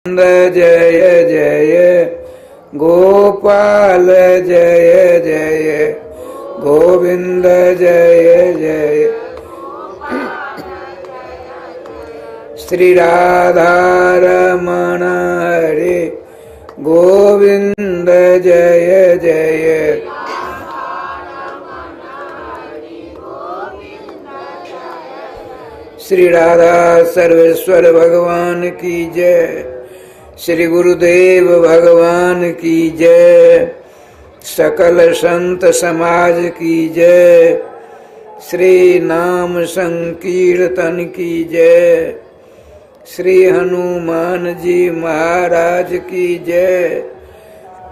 जय जय गोपाल जय जय गोविंद जय जय श्री राधा रमण हरे गोविंद जय जय श्री राधा सर्वेश्वर भगवान की जय। श्री गुरुदेव भगवान की जय। सकल संत समाज की जय। श्री नाम संकीर्तन की जय। श्री हनुमान जी महाराज की जय।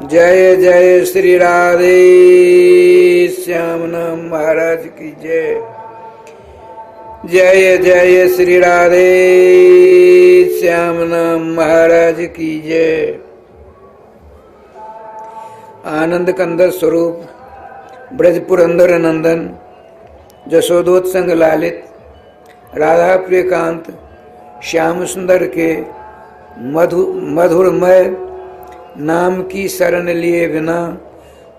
जय जय श्री राधे श्याम नाम महाराज की जय। जय जय श्री राधे श्याम नाम महाराज की जय। आनंद कंद स्वरूप ब्रज पुरंदर नंदन जशोदोत्संग लालित राधा प्रियकांत श्याम सुंदर के मधुरमय नाम की शरण लिए बिना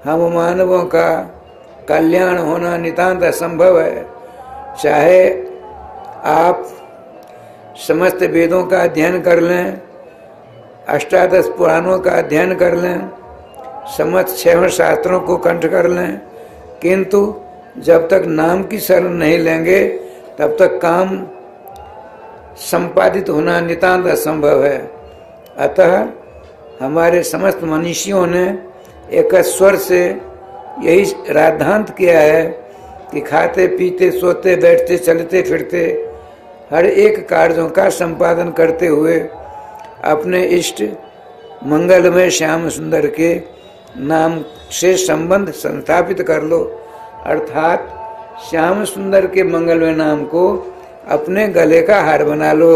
हम मानवों का कल्याण होना नितांत असंभव है। चाहे आप समस्त वेदों का अध्ययन कर लें, अष्टादश पुराणों का अध्ययन कर लें, समस्त 6 शास्त्रों को कंठ कर लें, किंतु जब तक नाम की शरण नहीं लेंगे तब तक काम संपादित होना नितांत असंभव है। अतः हमारे समस्त मनीषियों ने एक स्वर से यही राद्धांत किया है कि खाते पीते सोते बैठते चलते फिरते हर एक कार्यों का संपादन करते हुए अपने इष्ट मंगलमय श्याम सुंदर के नाम से संबंध संस्थापित कर लो, अर्थात श्याम सुंदर के मंगलमय नाम को अपने गले का हार बना लो।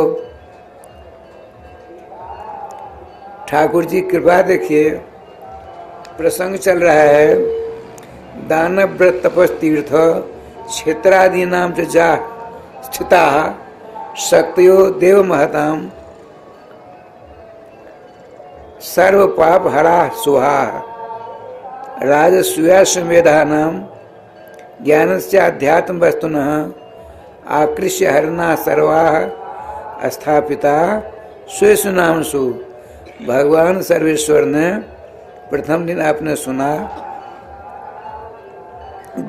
ठाकुर जी कृपा देखिए, प्रसंग चल रहा है। दानव व्रत तपस तीर्थ क्षेत्रादि नाम च जा स्थिता शक्तियो देव महताम सर्व पाप हरा सुहा राजसूया समेधा नाम ज्ञान से अध्यात्म वस्तुनः आकृष्य हरना सर्वाः स्थापिता स्वेषु नामसु। भगवान सर्वेश्वर ने प्रथम दिन आपने सुना,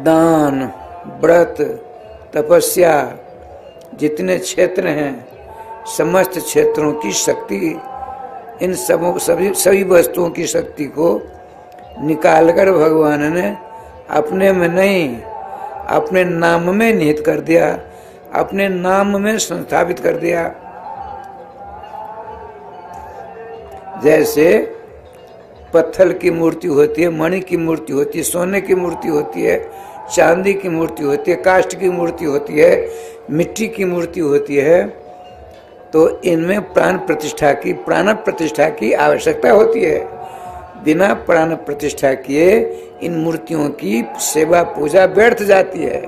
दान व्रत तपस्या जितने क्षेत्र हैं समस्त क्षेत्रों की शक्ति, इन सभी वस्तुओं की शक्ति को निकालकर भगवान ने अपने में नहीं अपने नाम में निहित कर दिया, अपने नाम में संस्थापित कर दिया। जैसे पत्थर की मूर्ति होती है, मणि की मूर्ति होती है, सोने की मूर्ति होती है, चांदी की मूर्ति होती है, काष्ठ की मूर्ति होती है, मिट्टी की मूर्ति होती है, तो इनमें प्राण प्रतिष्ठा की आवश्यकता होती है। बिना प्राण प्रतिष्ठा किए इन मूर्तियों की सेवा पूजा व्यर्थ जाती है।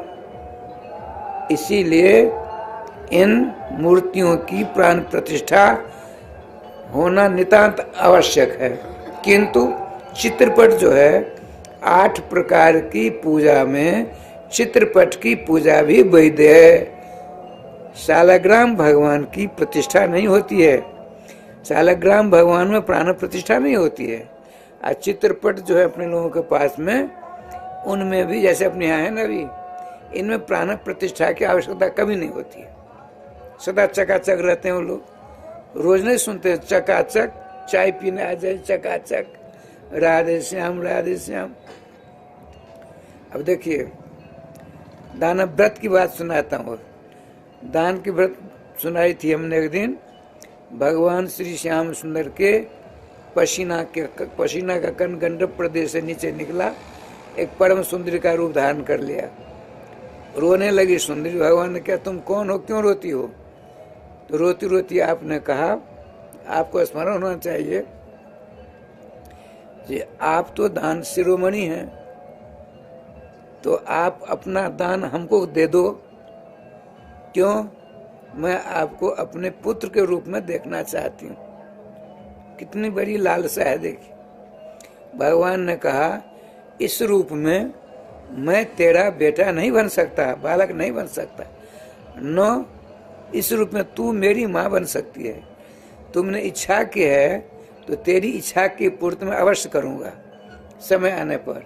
इसीलिए इन मूर्तियों की प्राण प्रतिष्ठा होना नितांत आवश्यक है। किंतु चित्रपट जो है 8 प्रकार की पूजा में चित्रपट की पूजा भी वैध है। शालग्राम भगवान की प्रतिष्ठा नहीं होती है, शालग्राम भगवान में प्राण प्रतिष्ठा नहीं होती है। और चित्रपट जो है अपने लोगों के पास में, उनमें भी जैसे अपने यहाँ है ना, भी इनमें प्राण प्रतिष्ठा की आवश्यकता कभी नहीं होती है। सदा चकाचक रहते हैं वो लोग। रोज नहीं सुनते चकाचक, चाय पीने आ जाए चकाचक, राधे श्याम राधे श्याम। अब देखिए, दान व्रत की बात सुनाता हूँ। दान की व्रत सुनाई थी हमने एक दिन। भगवान श्री श्याम सुंदर के पसीना का कण गंडक प्रदेश से नीचे निकला, एक परम सुंदरी का रूप धारण कर लिया। रोने लगी सुंदरी। भगवान ने कहा, तुम कौन हो, क्यों रोती हो? तो रोती रोती आपने कहा, आपको स्मरण होना चाहिए कि आप तो दान शिरोमणि हैं, तो आप अपना दान हमको दे दो। क्यों? मैं आपको अपने पुत्र के रूप में देखना चाहती हूँ। कितनी बड़ी लालसा है देखिए। भगवान ने कहा इस रूप में मैं तेरा बेटा नहीं बन सकता, बालक नहीं बन सकता, न इस रूप में तू मेरी माँ बन सकती है। तुमने इच्छा की है तो तेरी इच्छा की पूर्ति में अवश्य करूँगा। समय आने पर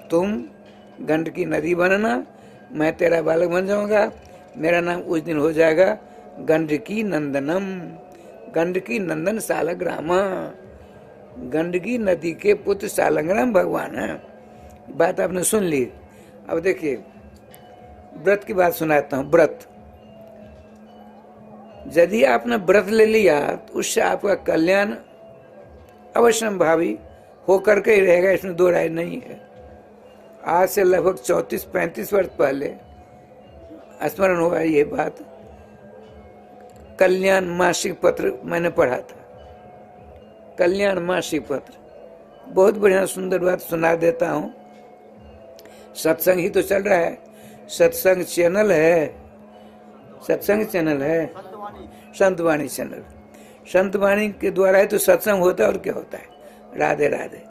तुम गंडकी नदी बनना, मैं तेरा बालक बन जाऊँगा। मेरा नाम उस दिन हो जाएगा गंडकी नंदनम, गंडकी नंदन सालग्रामा। गंडकी नदी के पुत्र सालग्राम भगवान है। बात आपने सुन ली। अब देखिए व्रत की बात सुनाता हूँ। व्रत, यदि आपने व्रत ले लिया तो उससे आपका कल्याण अवश्यंभावी होकर के ही रहेगा, इसमें दो राय नहीं है। आज से लगभग 34-35 वर्ष पहले स्मरण हुआ ये बात, कल्याण मासिक पत्र मैंने पढ़ा था। कल्याण मासिक पत्र, बहुत बढ़िया सुंदर बात सुना देता हूँ। सत्संग ही तो चल रहा है, सत्संग चैनल है, सत्संग चैनल है, संतवाणी चैनल। संतवाणी के द्वारा ही तो सत्संग होता है, और क्या होता है। राधे राधे।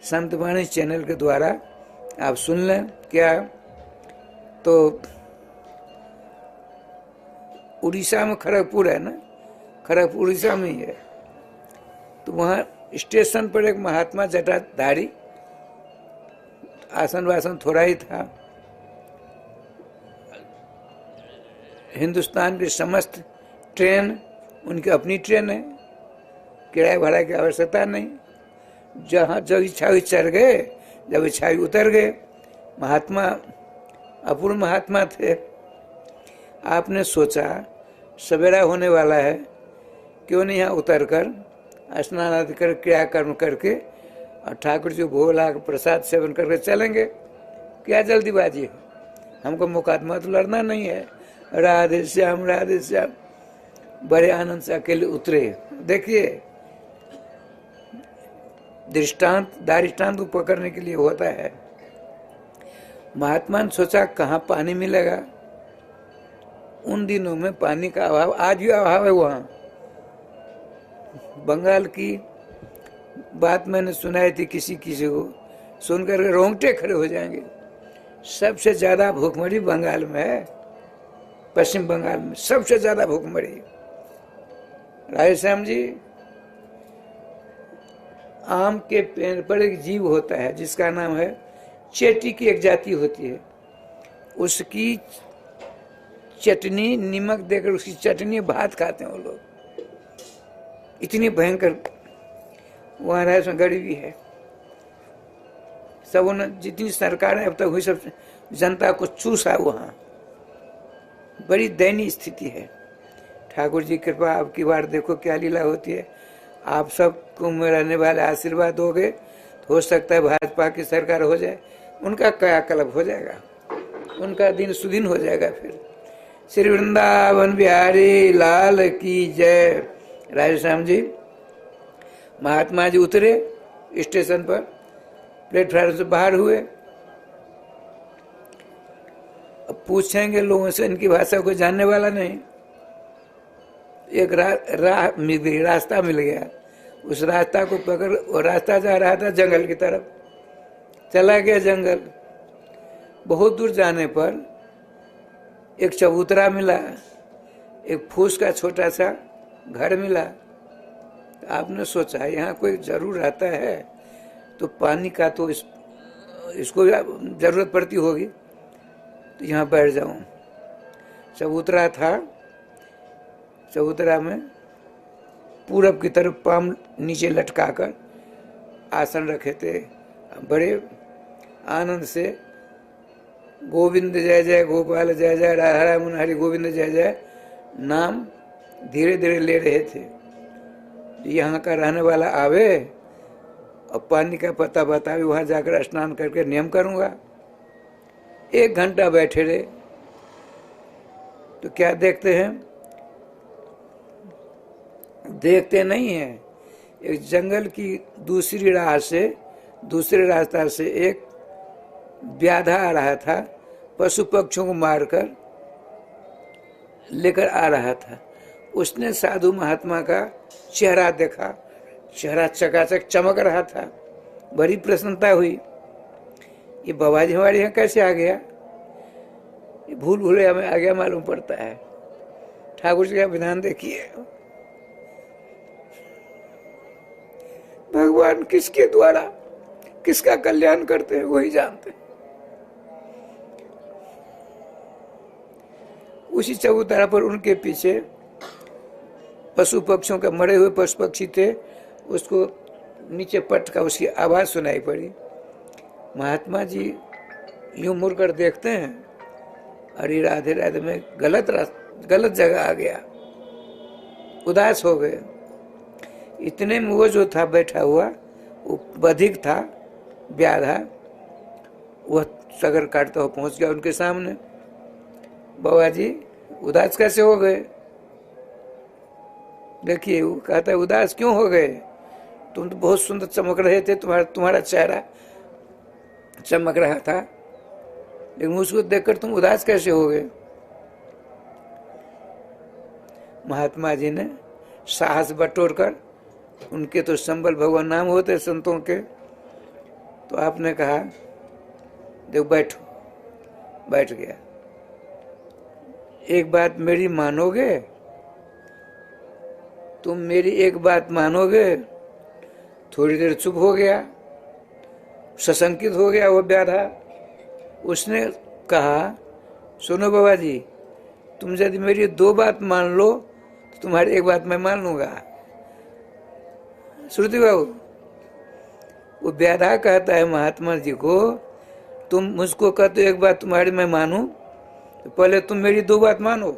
संतवाणी चैनल के द्वारा आप सुन लें। क्या तो उड़ीसा में खड़गपुर है ना, खड़गपुर उड़ीसा में ही है। तो वहाँ स्टेशन पर एक महात्मा जटाधारी, आसन वासन थोड़ा ही था। हिंदुस्तान की समस्त ट्रेन उनकी अपनी ट्रेन है, किराए भाड़ा की आवश्यकता नहीं। जहाँ जब इच्छा हुई चढ़ गए, जब इच्छा हुई उतर गए। महात्मा अपूर्व महात्मा थे। आपने सोचा सवेरा होने वाला है, क्यों नहीं यहाँ उतर कर स्नान आदि कर क्रियाकर्म करके और ठाकुर जी भोग ला प्रसाद सेवन करके चलेंगे। क्या जल्दीबाजी है, हमको मुकदमा तो लड़ना नहीं है। राधे श्याम राधे श्याम। बड़े आनंद से अकेले उतरे। देखिए दृष्टांत दारिष्टांत को पकड़ने के लिए होता है। महात्मा ने सोचा कहाँ पानी मिलेगा। उन दिनों में पानी का अभाव, आज भी अभाव है वहाँ। बंगाल की बात मैंने सुनाई थी किसी को, सुनकर रोंगटे खड़े हो जाएंगे। सबसे ज्यादा भूखमरी बंगाल में है, पश्चिम बंगाल में सबसे ज्यादा भूखमरी। राधेश्याम जी, आम के पेड़ पर एक जीव होता है जिसका नाम है चेटी की एक जाति होती है। उसकी चटनी नमक देकर उसकी चटनी भात खाते हैं वो लोग। इतनी भयंकर वहाँ राजस्थान गरीबी है। सब उन्होंने जितनी सरकारें अब तक हुई सब जनता को चूसा। वहाँ बड़ी दयनीय स्थिति है। ठाकुर जी कृपा आपकी बार देखो क्या लीला होती है। आप सबको में रहने वाले आशीर्वाद दोगे तो हो सकता है भाजपा की सरकार हो जाए, उनका कायाकल्प हो जाएगा, उनका दिन सुदिन हो जाएगा। फिर श्री वृंदावन बिहारी लाल की जय। राधेश्याम जी, महात्मा जी उतरे स्टेशन पर, प्लेटफार्म से बाहर हुए। अब पूछेंगे लोगों से, इनकी भाषा को जानने वाला नहीं। एक रास्ता मिल गया, उस रास्ता को पकड़, और रास्ता जा रहा था जंगल की तरफ। चला गया जंगल। बहुत दूर जाने पर एक चबूतरा मिला, एक फूस का छोटा सा घर मिला। तो आपने सोचा यहाँ कोई जरूर रहता है, तो पानी का तो इसको जरूरत पड़ती होगी, तो यहाँ बैठ जाऊं। चबूतरा था। चबूतरा में पूरब की तरफ पाम नीचे लटकाकर आसन रखे थे। बड़े आनंद से गोविंद जय जय गोपाल जय जय राधा मुरारी गोविंद जय जय नाम धीरे धीरे ले रहे थे। यहाँ का रहने वाला आवे और पानी का पता बतावे, वहां जाकर स्नान करके नियम करूंगा। 1 घंटा बैठे रहे तो क्या देखते हैं, देखते नहीं है। एक जंगल की दूसरी राह से, दूसरे रास्ता से एक व्याधा आ रहा था, पशु पक्षियों को मारकर लेकर आ रहा था। उसने साधु महात्मा का चेहरा देखा, चेहरा चकाचक चमक रहा था। बड़ी प्रसन्नता हुई, ये बाबाजी हमारे यहाँ कैसे आ गया? ये भूल भूले में आ गया मालूम पड़ता है। ठाकुर जी का विधान देखिए, भगवान किसके द्वारा किसका कल्याण करते हैं वही जानते हैं। उसी चबूतरा पर उनके पीछे पशु पक्षियों के मरे हुए पशु पक्षी थे, उसको नीचे पट का उसकी आवाज सुनाई पड़ी। महात्मा जी यूं मुड़कर देखते हैं, अरे राधे राधे, में गलत जगह आ गया, उदास हो गए। इतने में वो जो था बैठा हुआ, वो बधिक था, व्याधा, वह सगर काटता हुआ पहुंच गया उनके सामने। बाबा जी उदास कैसे हो गए? देखिए, वो कहता है उदास क्यों हो गए? तुम तो बहुत सुंदर चमक रहे थे, तुम्हारा चेहरा चमक रहा था, लेकिन उसको देखकर तुम उदास कैसे हो गए? महात्मा जी ने साहस बटोरकर, उनके तो संबल भगवान नाम होते संतों के, तो आपने कहा देखो बैठो। बैठ गया। एक बात मेरी मानोगे? तुम मेरी एक बात मानोगे? थोड़ी देर चुप हो गया, सशंकित हो गया वो व्याधा। उसने कहा सुनो बाबा जी, तुम यदि मेरी 2 बात मान लो तो तुम्हारी एक बात मैं मान लूंगा। श्रुति बाबू, वो व्याधा कहता है महात्मा जी को, तुम मुझको कहते हो एक बात तुम्हारी मैं मानूं, तो पहले तुम मेरी 2 बात मानो,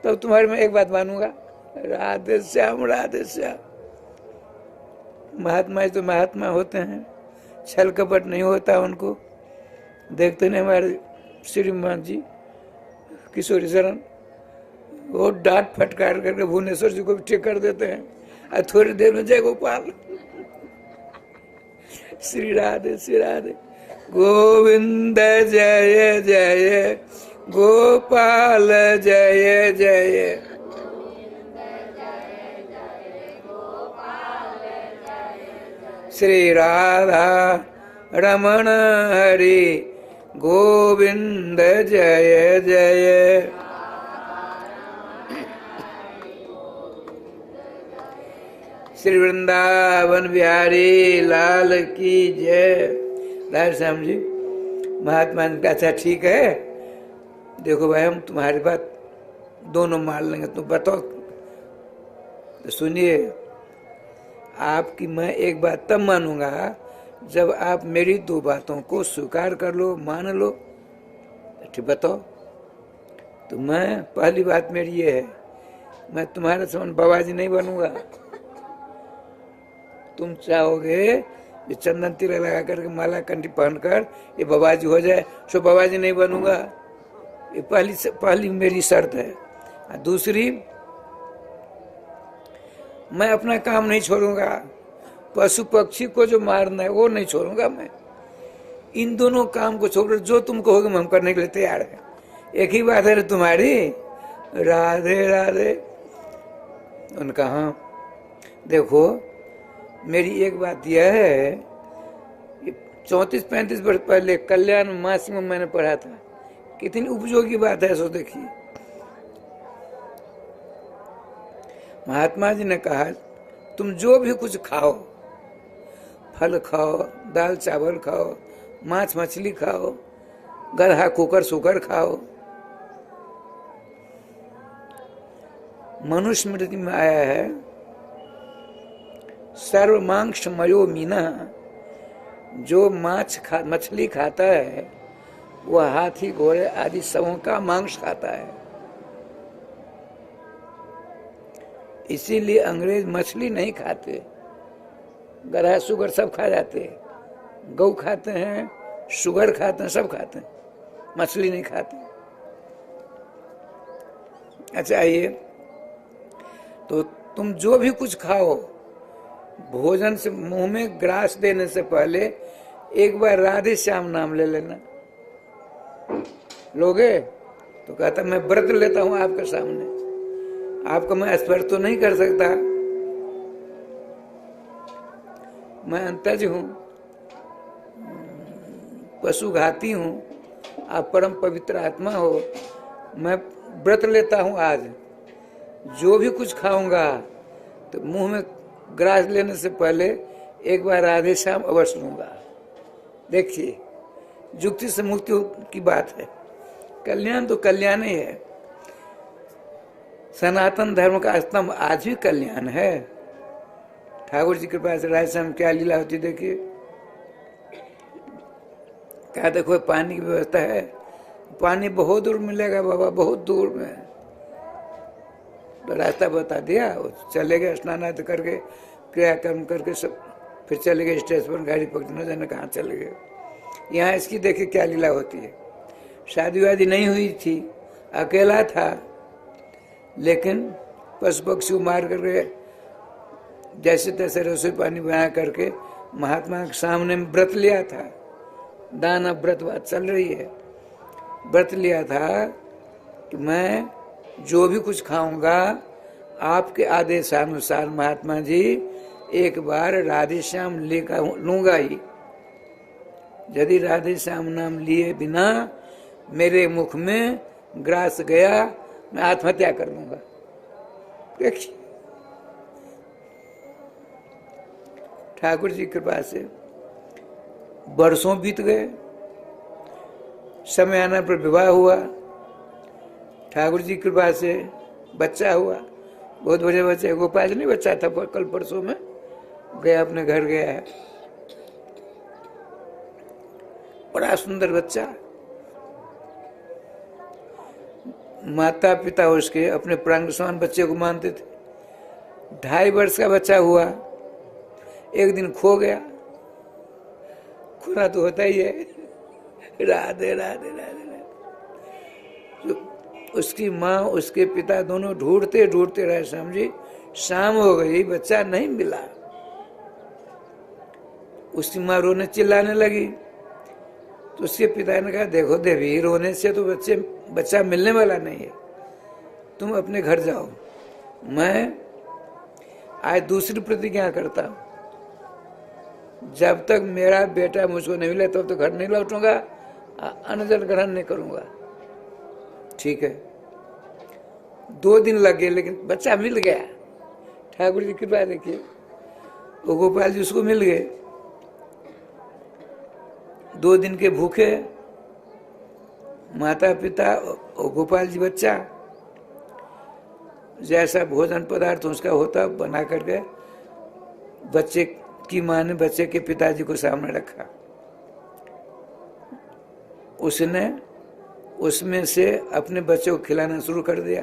तब तुम्हारी मैं एक बात मानूंगा। राधे श्याम, राधे श्याम। महात्मा तो महात्मा होते हैं, छल कपट नहीं होता उनको। देखते नहीं हमारे श्रीमान जी किशोरी शरण, वो डांट फटकार करके भुवनेश्वर जी को भी ठीक कर देते हैं, और थोड़ी देर में जय गोपाल। श्री राधे श्री राधे, गोविंद जय जय, गोपाल जय जय। श्री राधा रमण हरि गोविंद जय जय। श्री वृंदावन बिहारी लाल की जय। राधे श्याम जी। महात्मा ने कहा अच्छा ठीक है, देखो भाई हम तुम्हारी बात दोनों मान लेंगे, तुम बताओ। तो सुनिए, आपकी मैं एक बात तब मानूंगा जब आप मेरी 2 बातों को स्वीकार कर लो, मान लो। ठीक बताओ। तो मैं, पहली बात मेरी ये है, मैं तुम्हारे समान बाबाजी नहीं बनूंगा। तुम चाहोगे ये चंदन तिलक लगा करके माला कंठी पहनकर ये बाबाजी हो जाए, सो बाबाजी नहीं बनूंगा। ये पहली मेरी शर्त है। दूसरी, मैं अपना काम नहीं छोड़ूंगा, पशु पक्षी को जो मारना है वो नहीं छोड़ूंगा मैं। इन दोनों काम को छोड़कर जो तुम कहोगे हम करने के लिए तैयार है। एक ही बात है तुम्हारी, राधे राधे। उनका हाँ, देखो मेरी एक बात यह है, 34-35 वर्ष पहले कल्याण मासिक में मैंने पढ़ा था, कितनी उपयोगी बात है सो देखिए। महात्मा जी ने कहा तुम जो भी कुछ खाओ, फल खाओ, दाल चावल खाओ, मांस मछली खाओ, गधा कुकर सुकर खाओ, मनुस्मृति में आया है सर्व मांस मयो मीना, जो मछली खाता है वह हाथी घोड़े आदि सबों का मांस खाता है। इसीलिए अंग्रेज मछली नहीं खाते, गधा सुगर सब खा जाते, गौ खाते हैं, सुगर खाते हैं, सब खाते हैं, मछली नहीं खाते। अच्छा ये तो तुम जो भी कुछ खाओ, भोजन से मुंह में ग्रास देने से पहले एक बार राधे श्याम नाम ले लेना। लोगे? तो कहता मैं व्रत लेता हूं आपके सामने, आपको मैं स्पर्श तो नहीं कर सकता, मैं अंतज हूं, पशु घाती हूं, आप परम पवित्र आत्मा हो। मैं व्रत लेता हूं, आज जो भी कुछ खाऊंगा तो मुंह में ग्रास लेने से पहले एक बार राधे श्याम अवश्य लूंगा। देखिए, युक्ति से मुक्ति की बात है। कल्याण तो कल्याण ही है। सनातन धर्म का स्तंभ आज भी कल्याण है। ठाकुर जी के पास राधे श्याम क्या लीला होती देखिए। क्या देखो, पानी की व्यवस्था है, पानी बहुत दूर मिलेगा बाबा, बहुत दूर में। तो रास्ता बता दिया, वो चले गए, स्नान आदि करके क्रियाक्रम करके सब फिर चले गए स्टेशन पर, गाड़ी पकड़ने जाने कहाँ चले गए। यहाँ इसकी देखिए क्या लीला होती है। शादी वादी नहीं हुई थी, अकेला था, लेकिन पशु पक्षी मार करके जैसे तैसे रसोई पानी बना करके महात्मा के सामने व्रत लिया था। दान अब व्रत बात चल रही है। व्रत लिया था कि मैं जो भी कुछ खाऊंगा आपके आदेशानुसार महात्मा जी एक बार राधे श्याम लेकर लूंगा ही। यदि राधे श्याम नाम लिए बिना मेरे मुख में ग्रास गया, मैं आत्महत्या कर लूंगा। देखिए, ठाकुर जी की कृपा से वर्षों बीत गए, समय आने पर विवाह हुआ, ठाकुर जी की कृपा से बच्चा हुआ, बहुत बड़े बच्चे, गोपाल नहीं बच्चा था, कल परसों में गया, अपने घर गया है, बड़ा सुंदर बच्चा। माता पिता उसके अपने प्राण समान बच्चे को मानते थे। 2.5 वर्ष का बच्चा हुआ, एक दिन खो गया। खोना तो होता ही है, राधे राधे राधे राधे। उसकी माँ उसके पिता दोनों ढूंढते ढूंढते रहे, समझी, शाम हो गई, बच्चा नहीं मिला। उसकी माँ रोने चिल्लाने लगी, तो उसके पिता ने कहा, देखो देवी, रोने से तो बच्चा मिलने वाला नहीं है, तुम अपने घर जाओ। मैं आज दूसरी प्रतिज्ञा करता हूं, जब तक मेरा बेटा मुझको नहीं मिला तब तो घर नहीं लौटूंगा, अन्न जल ग्रहण नहीं करूंगा। ठीक है, 2 दिन लग गए, लेकिन बच्चा मिल गया। ठाकुर जी की कृपा देखिए, वो गोपाल जी उसको मिल गए। 2 दिन के भूखे, माता पिता और गोपाल जी बच्चा, जैसा भोजन पदार्थ उसका होता बना करके बच्चे की माँ ने बच्चे के पिताजी को सामने रखा। उसने उसमें से अपने बच्चे को खिलाना शुरू कर दिया।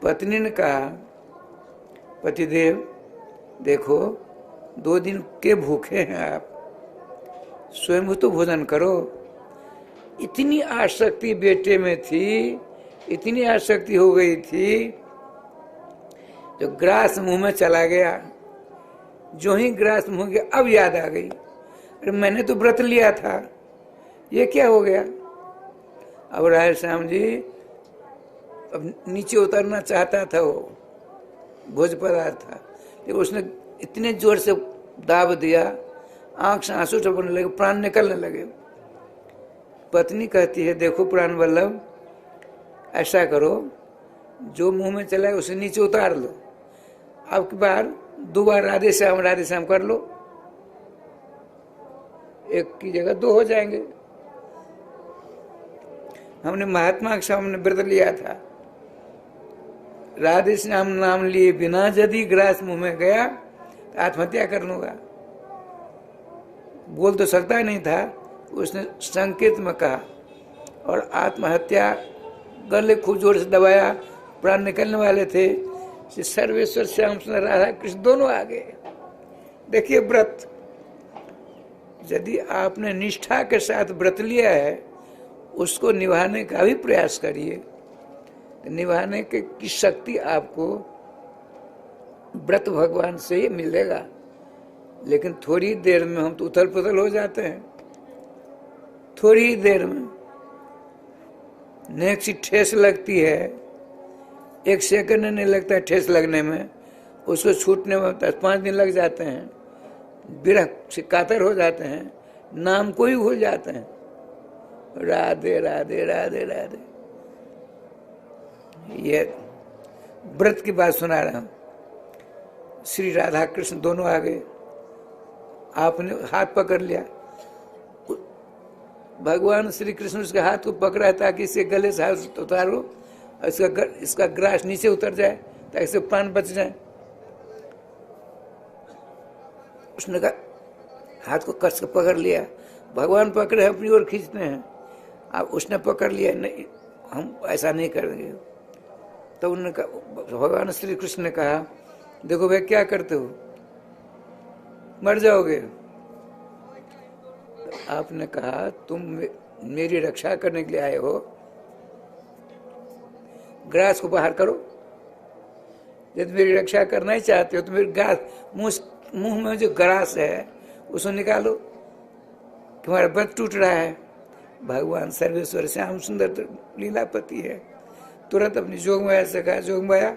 पत्नी ने कहा, पतिदेव देखो, 2 दिन के भूखे हैं आप, स्वयं तो भोजन करो। इतनी आसक्ति बेटे में थी, इतनी आसक्ति हो गई थी, जो ग्रास मुंह में चला गया। जो ही ग्रास मुंह गया, अब याद आ गई, अरे मैंने तो व्रत लिया था, ये क्या हो गया। अब राधे श्याम जी अब नीचे उतरना चाहता था, वो भोज पदार्थ था, लेकिन उसने इतने जोर से दाब दिया, आंख से आंसू टपकने लगे, प्राण निकलने लगे। पत्नी कहती है, देखो प्राण वल्लभ, ऐसा करो, जो मुंह में चला है उसे नीचे उतार लो, अब की बार 2 बार राधे श्याम कर लो, एक की जगह 2 हो जाएंगे। हमने महात्मा के सामने व्रत लिया था, राधे श्याम नाम लिए बिना यदि ग्रास मुंह में गया तो आत्महत्या कर लूंगा। बोल तो सकता नहीं था, उसने संकेत में कहा, और आत्महत्या गले खूब जोर से दबाया, प्राण निकलने वाले थे। सर्वेश्वर श्याम सुंदर राधा कृष्ण दोनों आ गए। देखिए, व्रत यदि आपने निष्ठा के साथ व्रत लिया है, उसको निभाने का भी प्रयास करिए। निभाने की शक्ति आपको व्रत भगवान से ही मिलेगा। लेकिन थोड़ी देर में हम तो उथल पुथल हो जाते हैं, थोड़ी देर में नेक सी ठेस लगती है, 1 सेकंड नहीं लगता है ठेस लगने में, उसको छूटने में 10-5 दिन लग जाते हैं, विरह से कातर हो जाते हैं, नाम को ही भूल जाते हैं। राधे राधे राधे राधे। ये व्रत की बात सुना रहा हूं। श्री राधा कृष्ण दोनों आ गए, आपने हाथ पकड़ लिया, भगवान श्री कृष्ण उसके हाथ को पकड़ा ताकि इसके गले से हाथ उतारो, इसका ग्रास नीचे उतर जाए ताकि इससे प्राण बच जाए। उसने कहा हाथ को कस के पकड़ लिया, भगवान पकड़े अपनी ओर खींचते हैं, अब उसने पकड़ लिया, नहीं हम ऐसा नहीं करेंगे। तो उन्होंने कहा, भगवान श्री कृष्ण ने कहा, देखो भाई क्या करते हो, मर जाओगे। आपने कहा तुम मेरी रक्षा करने के लिए आए हो, ग्रास को बाहर करो। यदि मेरी रक्षा करना ही चाहते हो तो मेरे ग्रास मुंह में जो ग्रास है उसको निकालो, तुम्हारा व्रत टूट रहा है। भगवान सर्वेश्वर श्याम सुंदर तो लीलापति है, तुरंत अपनी जोग माया से कहा, जोग माया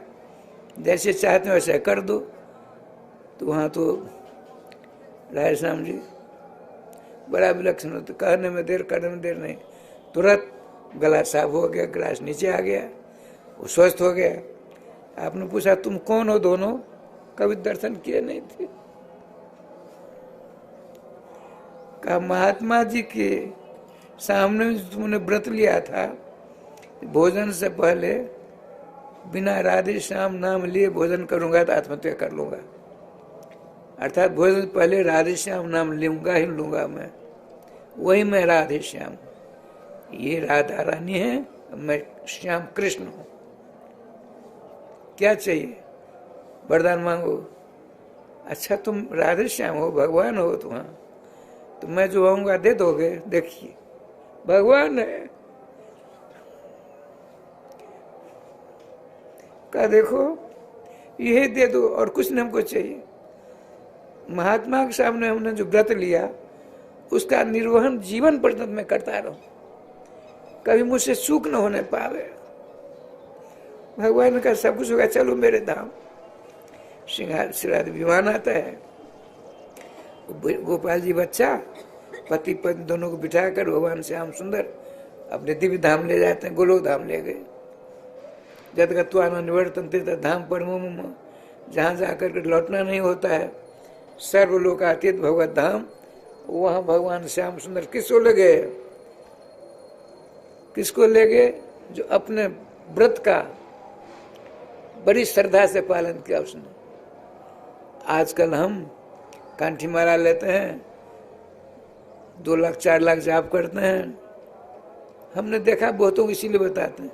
जैसे चाहते हो वैसे कर दो। तो वहाँ तो राय श्याम जी बड़ा विलक्षण होता, कहने में देर करने में देर नहीं, तुरंत गला साफ हो गया, ग्लास नीचे आ गया, वो स्वस्थ हो गया। आपने पूछा तुम कौन हो दोनों, कभी दर्शन किए नहीं थे? कहा महात्मा जी के सामने तुमने व्रत लिया था, भोजन से पहले बिना राधे श्याम नाम लिए भोजन करूंगा तो आत्महत्या कर लूंगा, अर्थात भोजन से पहले राधे श्याम नाम लूंगा ही लूंगा मैं, वही मैं राधे श्याम। ये राधा रानी है, मैं श्याम कृष्ण हूं। क्या चाहिए? वरदान मांगो। अच्छा तुम राधे श्याम हो, भगवान हो तुम, तो मैं जो आऊंगा दे दोगे? देखिए भगवान है, का देखो यही दे दो और कुछ नहीं हमको चाहिए। महात्मा के सामने हमने जो व्रत लिया उसका निर्वहन जीवन पर्यंत मैं करता रहूं, कभी मुझसे चूक न होने पावे। भगवान का सब कुछ होगा, चलो मेरे धाम। श्रृंगार श्राद्ध विमान आता है, गोपाल जी बच्चा पति पत्नी दोनों को बिठाकर भगवान श्याम सुंदर अपने दिव्य धाम ले जाते हैं, गोलोक धाम ले गए। जद गत्वा निवर्तन तीर्थ धाम परमम, जहाँ जाकर के लौटना नहीं होता है, सर्वलोकातीत भगवत धाम, वहाँ भगवान श्याम सुंदर किसको ले गए? किसको ले गए? जो अपने व्रत का बड़ी श्रद्धा से पालन किया उसने। आजकल हम कांठी माला लेते हैं, 2 लाख 4 लाख जाप करते हैं, हमने देखा बहुतों को, इसीलिए बताते हैं।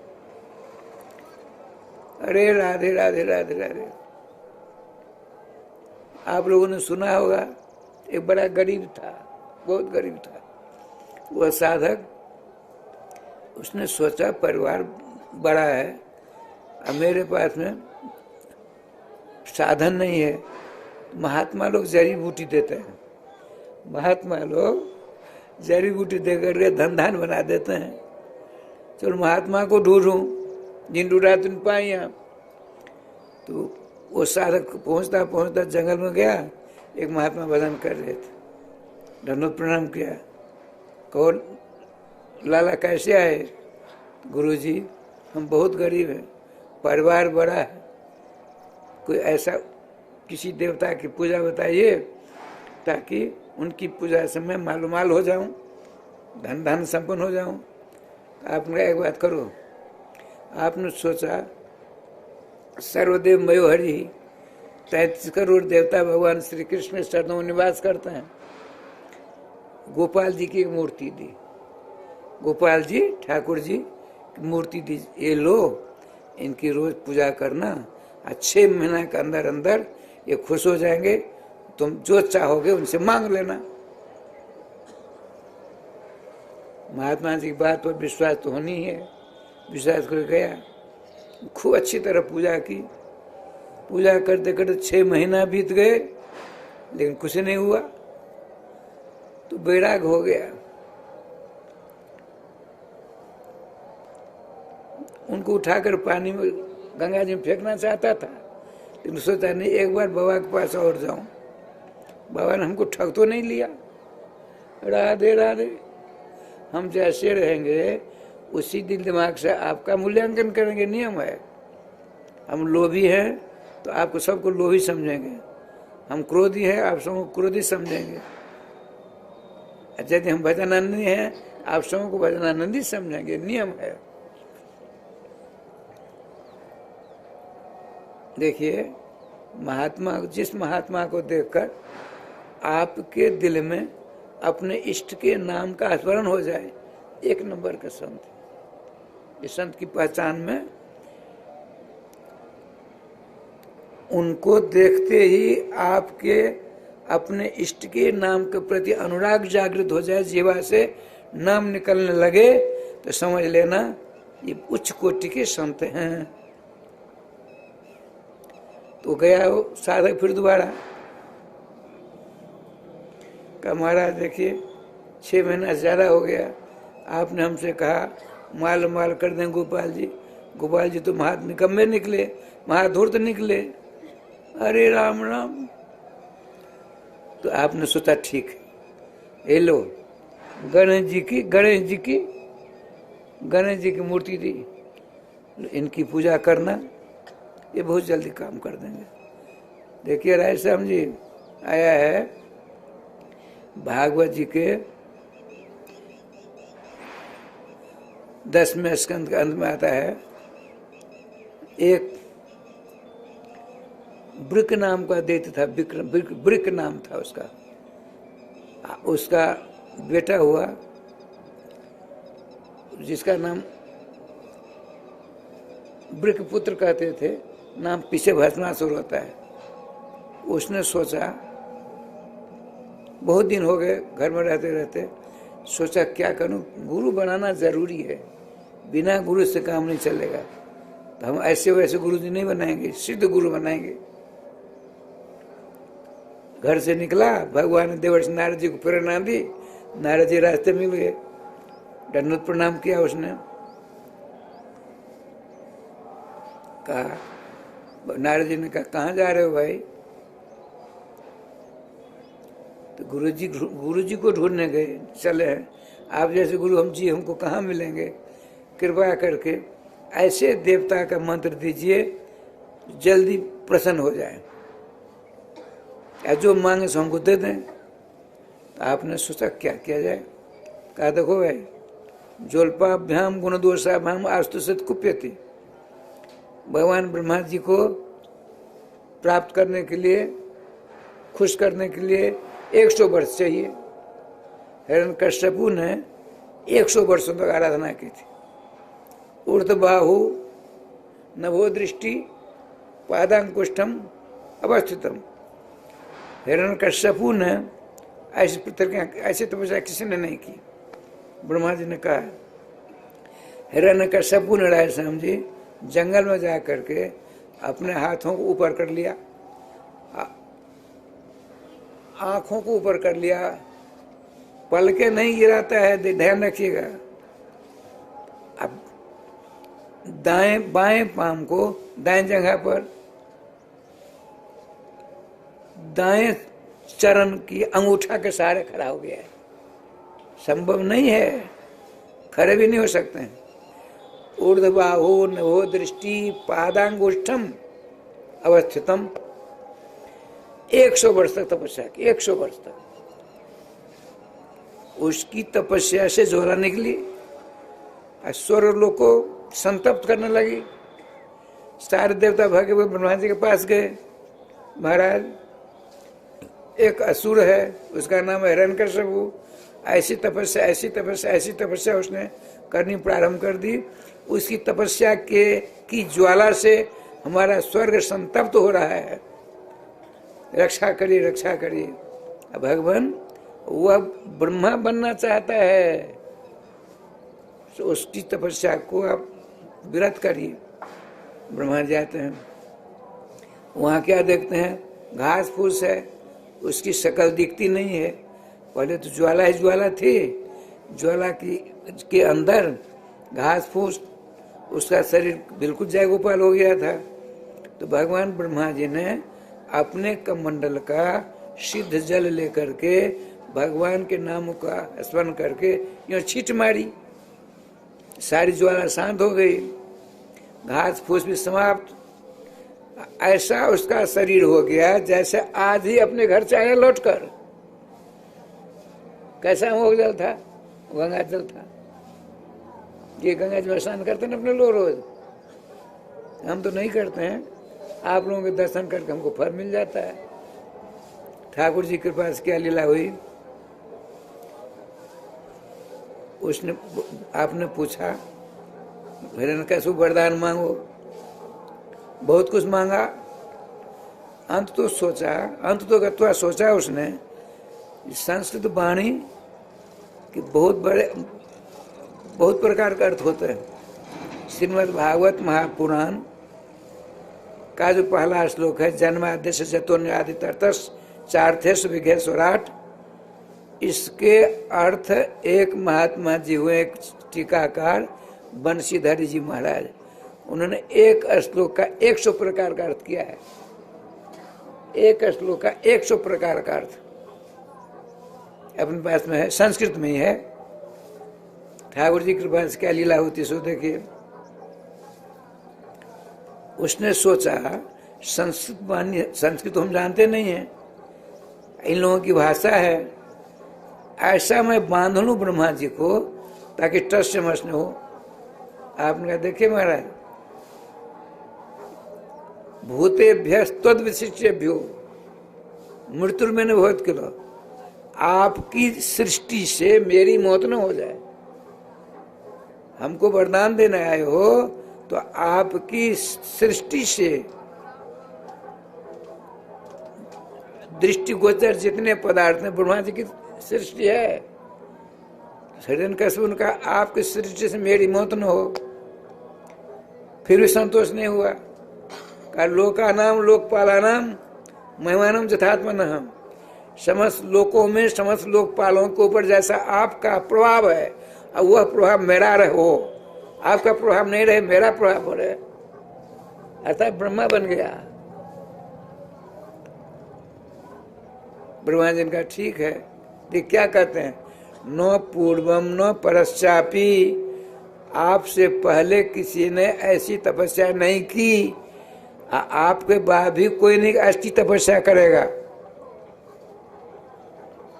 अरे राधे राधे राधे राधे। आप लोगों ने सुना होगा, एक बड़ा गरीब था, बहुत गरीब था, वह साधक, उसने सोचा परिवार बड़ा है, अब मेरे पास में साधन नहीं है, महात्मा लोग जड़ी बूटी देते हैं, महात्मा लोग जड़ी बूटी देकर धन धान बना देते हैं। चलो महात्मा को ढूंढूं, जिन ढूंढा तुम पाइया। तो वो साधक पहुंचता पहुंचता जंगल में गया, एक महात्मा भजन कर रहे थे, धन्यवाद प्रणाम किया, कहो लाला कैसे आए? गुरुजी हम बहुत गरीब हैं, परिवार बड़ा है, कोई ऐसा किसी देवता की पूजा बताइए ताकि उनकी पूजा से मैं मालूमाल हो जाऊं, धन धन संपन्न हो जाऊं। आपने एक बात करो, आपने सोचा सर्वदेव मयो हरि, 33 करोड़ देवता भगवान श्री कृष्ण शरणों में निवास करते हैं। गोपाल जी की एक मूर्ति दी, गोपाल जी ठाकुर जी की मूर्ति दी, ये लो इनकी रोज पूजा करना, 6 महीने के अंदर अंदर ये खुश हो जाएंगे, तुम जो चाहोगे उनसे मांग लेना। महात्मा जी की बात पर विश्वास तो होनी है, विश्वास कर गया, खूब अच्छी तरह पूजा की। पूजा करते करते 6 महीना बीत गए, लेकिन कुछ नहीं हुआ, तो बैराग हो गया। उनको उठाकर पानी में गंगा जी में फेंकना चाहता था, लेकिन सोचा नहीं एक बार बाबा के पास और जाऊं, बाबा ने हमको ठग तो नहीं लिया। राधे राधे। हम जैसे रहेंगे उसी दिल दिमाग से आपका मूल्यांकन करेंगे, नियम है। हम लोभी हैं तो आपको सबको लोभी समझेंगे, हम क्रोधी हैं आप सबको क्रोधी समझेंगे। यदि हम भजनानंदी हैं आप सबको भजनानंदी समझेंगे, नियम है। देखिए महात्मा, जिस महात्मा को देखकर आपके दिल में अपने इष्ट के नाम का स्मरण हो जाए, एक नंबर का संत। इस संत की पहचान में उनको देखते ही आपके अपने इष्ट के नाम के प्रति अनुराग जागृत हो जाए, जीवा से नाम निकलने लगे, तो समझ लेना ये उच्च कोटि के संत हैं। तो गया वो साधक फिर दोबारा कहा, महाराज देखिए 6 महीना ज्यादा हो गया, आपने हमसे कहा माल माल कर दें गोपाल जी। गोपाल जी तो महा निकम्मे निकले, महाधूर्त निकले। अरे राम राम। तो आपने सोचा ठीक है, ये लो गणेश जी की मूर्ति दी, इनकी पूजा करना, ये बहुत जल्दी काम कर देंगे। देखिए राय श्याम जी आया है भागवत जी के 10वें स्कंद के अंत में आता है, एक ब्रिक नाम का दैत्य था, ब्रिक नाम था उसका बेटा हुआ जिसका नाम ब्रिक पुत्र कहते थे, नाम पीछे भस्मासुर होता है। उसने सोचा, बहुत दिन हो गए घर में रहते रहते, सोचा क्या करूं, गुरु बनाना जरूरी है, बिना गुरु से काम नहीं चलेगा। तो हम ऐसे वैसे गुरु जी नहीं बनाएंगे, सिद्ध गुरु बनाएंगे। घर से निकला, भगवान ने देवर्षि नारद जी को प्रेरणा दी, नारद जी रास्ते मिल गए, दंडवत प्रणाम किया। उसने कहा, नारद जी ने कहा कहाँ जा रहे हो भाई? तो गुरु जी को ढूंढने गए, चले हैं। आप जैसे गुरु हमको कहाँ मिलेंगे? कृपया करके ऐसे देवता का मंत्र दीजिए जल्दी प्रसन्न हो जाए, या जो मांगे सो हमको दे दें। तो आपने सोचा क्या किया जाए? कहा देखो भाई, जोल्पाभ्याम गुणदोषाभ्याम आस्तुषित कुप्यति। भगवान ब्रह्मा जी को प्राप्त करने के लिए, खुश करने के लिए 100 वर्ष चाहिए। हिरण्यकश्यपु ने 100 वर्षों तक आराधना की थी। ऊर्ध्वबाहु नभो दृष्टि पादांकुष्ठम अवस्थितम। हिरण्यकश्यपु ने ऐसी तपस्या किसी ने नहीं की। ब्रह्मा जी ने कहा, हिरण्यकश्यपु ने राय श्याम जी जंगल में जा करके अपने हाथों को ऊपर कर लिया, आंखों को ऊपर कर लिया, पलके नहीं गिराता है, ध्यान रखिएगा। अब दाएं बाएं पाम को दाएं जगह पर, दाएं चरण की अंगूठा के सहारे खड़ा हो गया है। संभव नहीं है, खड़े भी नहीं हो सकते हैं। ऊर्ध्वबाहु नभो दृष्टि पादांगुष्ठम अवस्थितम। 100 वर्ष तक तपस्या की, 100 वर्ष तक। उसकी तपस्या से ज्वाला निकली, स्वर्ग लोक को संतप्त करने लगी। सारे देवता भागे हुए ब्रह्मा जी के पास गए, महाराज एक असुर है, उसका नाम है हिरण्यकश्यपु, ऐसी तपस्या उसने करनी प्रारंभ कर दी। उसकी तपस्या की ज्वाला से हमारा स्वर्ग संतप्त हो रहा है, रक्षा करिए, रक्षा करिए। भगवान वह ब्रह्मा बनना चाहता है, तो उसकी तपस्या को आप विरत करिए। ब्रह्मा जाते हैं, वहाँ क्या देखते हैं? घास फूस है, उसकी शक्ल दिखती नहीं है। पहले तो ज्वाला ही ज्वाला थी, ज्वाला के अंदर घास फूस उसका शरीर बिल्कुल जय गोपाल हो गया था। तो भगवान ब्रह्मा जी ने अपने कमंडल का सिद्ध जल लेकर के भगवान के नाम का स्मरण करके यूं छींट मारी, सारी ज्वाला शांत हो गई, घास फूस भी समाप्त। ऐसा उसका शरीर हो गया जैसे आज ही अपने घर से आया लौटकर। कैसा अमोघ जल था, गंगा जल था। ये गंगा जी में स्नान करते हैं अपने लोग रोज, हम तो नहीं करते हैं। आप लोगों के दर्शन करके हमको फल मिल जाता है। ठाकुर जी के पास क्या लीला हुई, उसने आपने पूछा हिरण कैसे वरदान मांगो, बहुत कुछ मांगा। अंत तो गत्वा सोचा उसने संस्कृत वाणी कि बहुत प्रकार का अर्थ होता है। श्रीमद् भागवत महापुराण का जो पहला श्लोक है, जन्माद्य से चतुर्यादि तर्तस चार्थेश विघे स्वराट, इसके अर्थ एक महात्मा जी हुए, एक टीकाकार बंशीधर जी महाराज, उन्होंने एक श्लोक का 100 प्रकार का अर्थ किया है। एक श्लोक का 100 प्रकार का अर्थ अपने पास में है, संस्कृत में ही है। ठाकुर जी कृपा से क्या लीला होती सो देखिए। उसने सोचा संस्कृत हम जानते नहीं है, इन लोगों की भाषा है, ऐसा मैं बांध लूं ब्रह्मा जी को ताकि टस से मस न हो। आपने कहा देखिए महाराज, भूतेभ्य तद्विशिष्टेभ्यो मृत्युर्मेन भवत किलो, आपकी सृष्टि से मेरी मौत न हो जाए। हमको वरदान देने आए हो तो आपकी सृष्टि से दृष्टिगोचर जितने पदार्थ हैं, ब्रह्मा जी की सृष्टि है, हिरण्यकश्यप उनका, आपकी सृष्टि से मेरी मौत न हो। फिर भी संतोष नहीं हुआ। का लोकानाम लोकपालानाम महिमानम यथात्मनः, समस्त लोकों में समस्त लोकपालों के ऊपर जैसा आपका प्रभाव है, अब वह प्रभाव मेरा रहो, आपका प्रभाव नहीं रहे, मेरा प्रभाव रहे, अर्थात ब्रह्मा बन गया। ब्रह्मा जी का ठीक है, ये क्या कहते हैं, न पूर्वम न परश्चापि, आपसे पहले किसी ने ऐसी तपस्या नहीं की, आपके बाद भी कोई नहीं ऐसी तपस्या करेगा।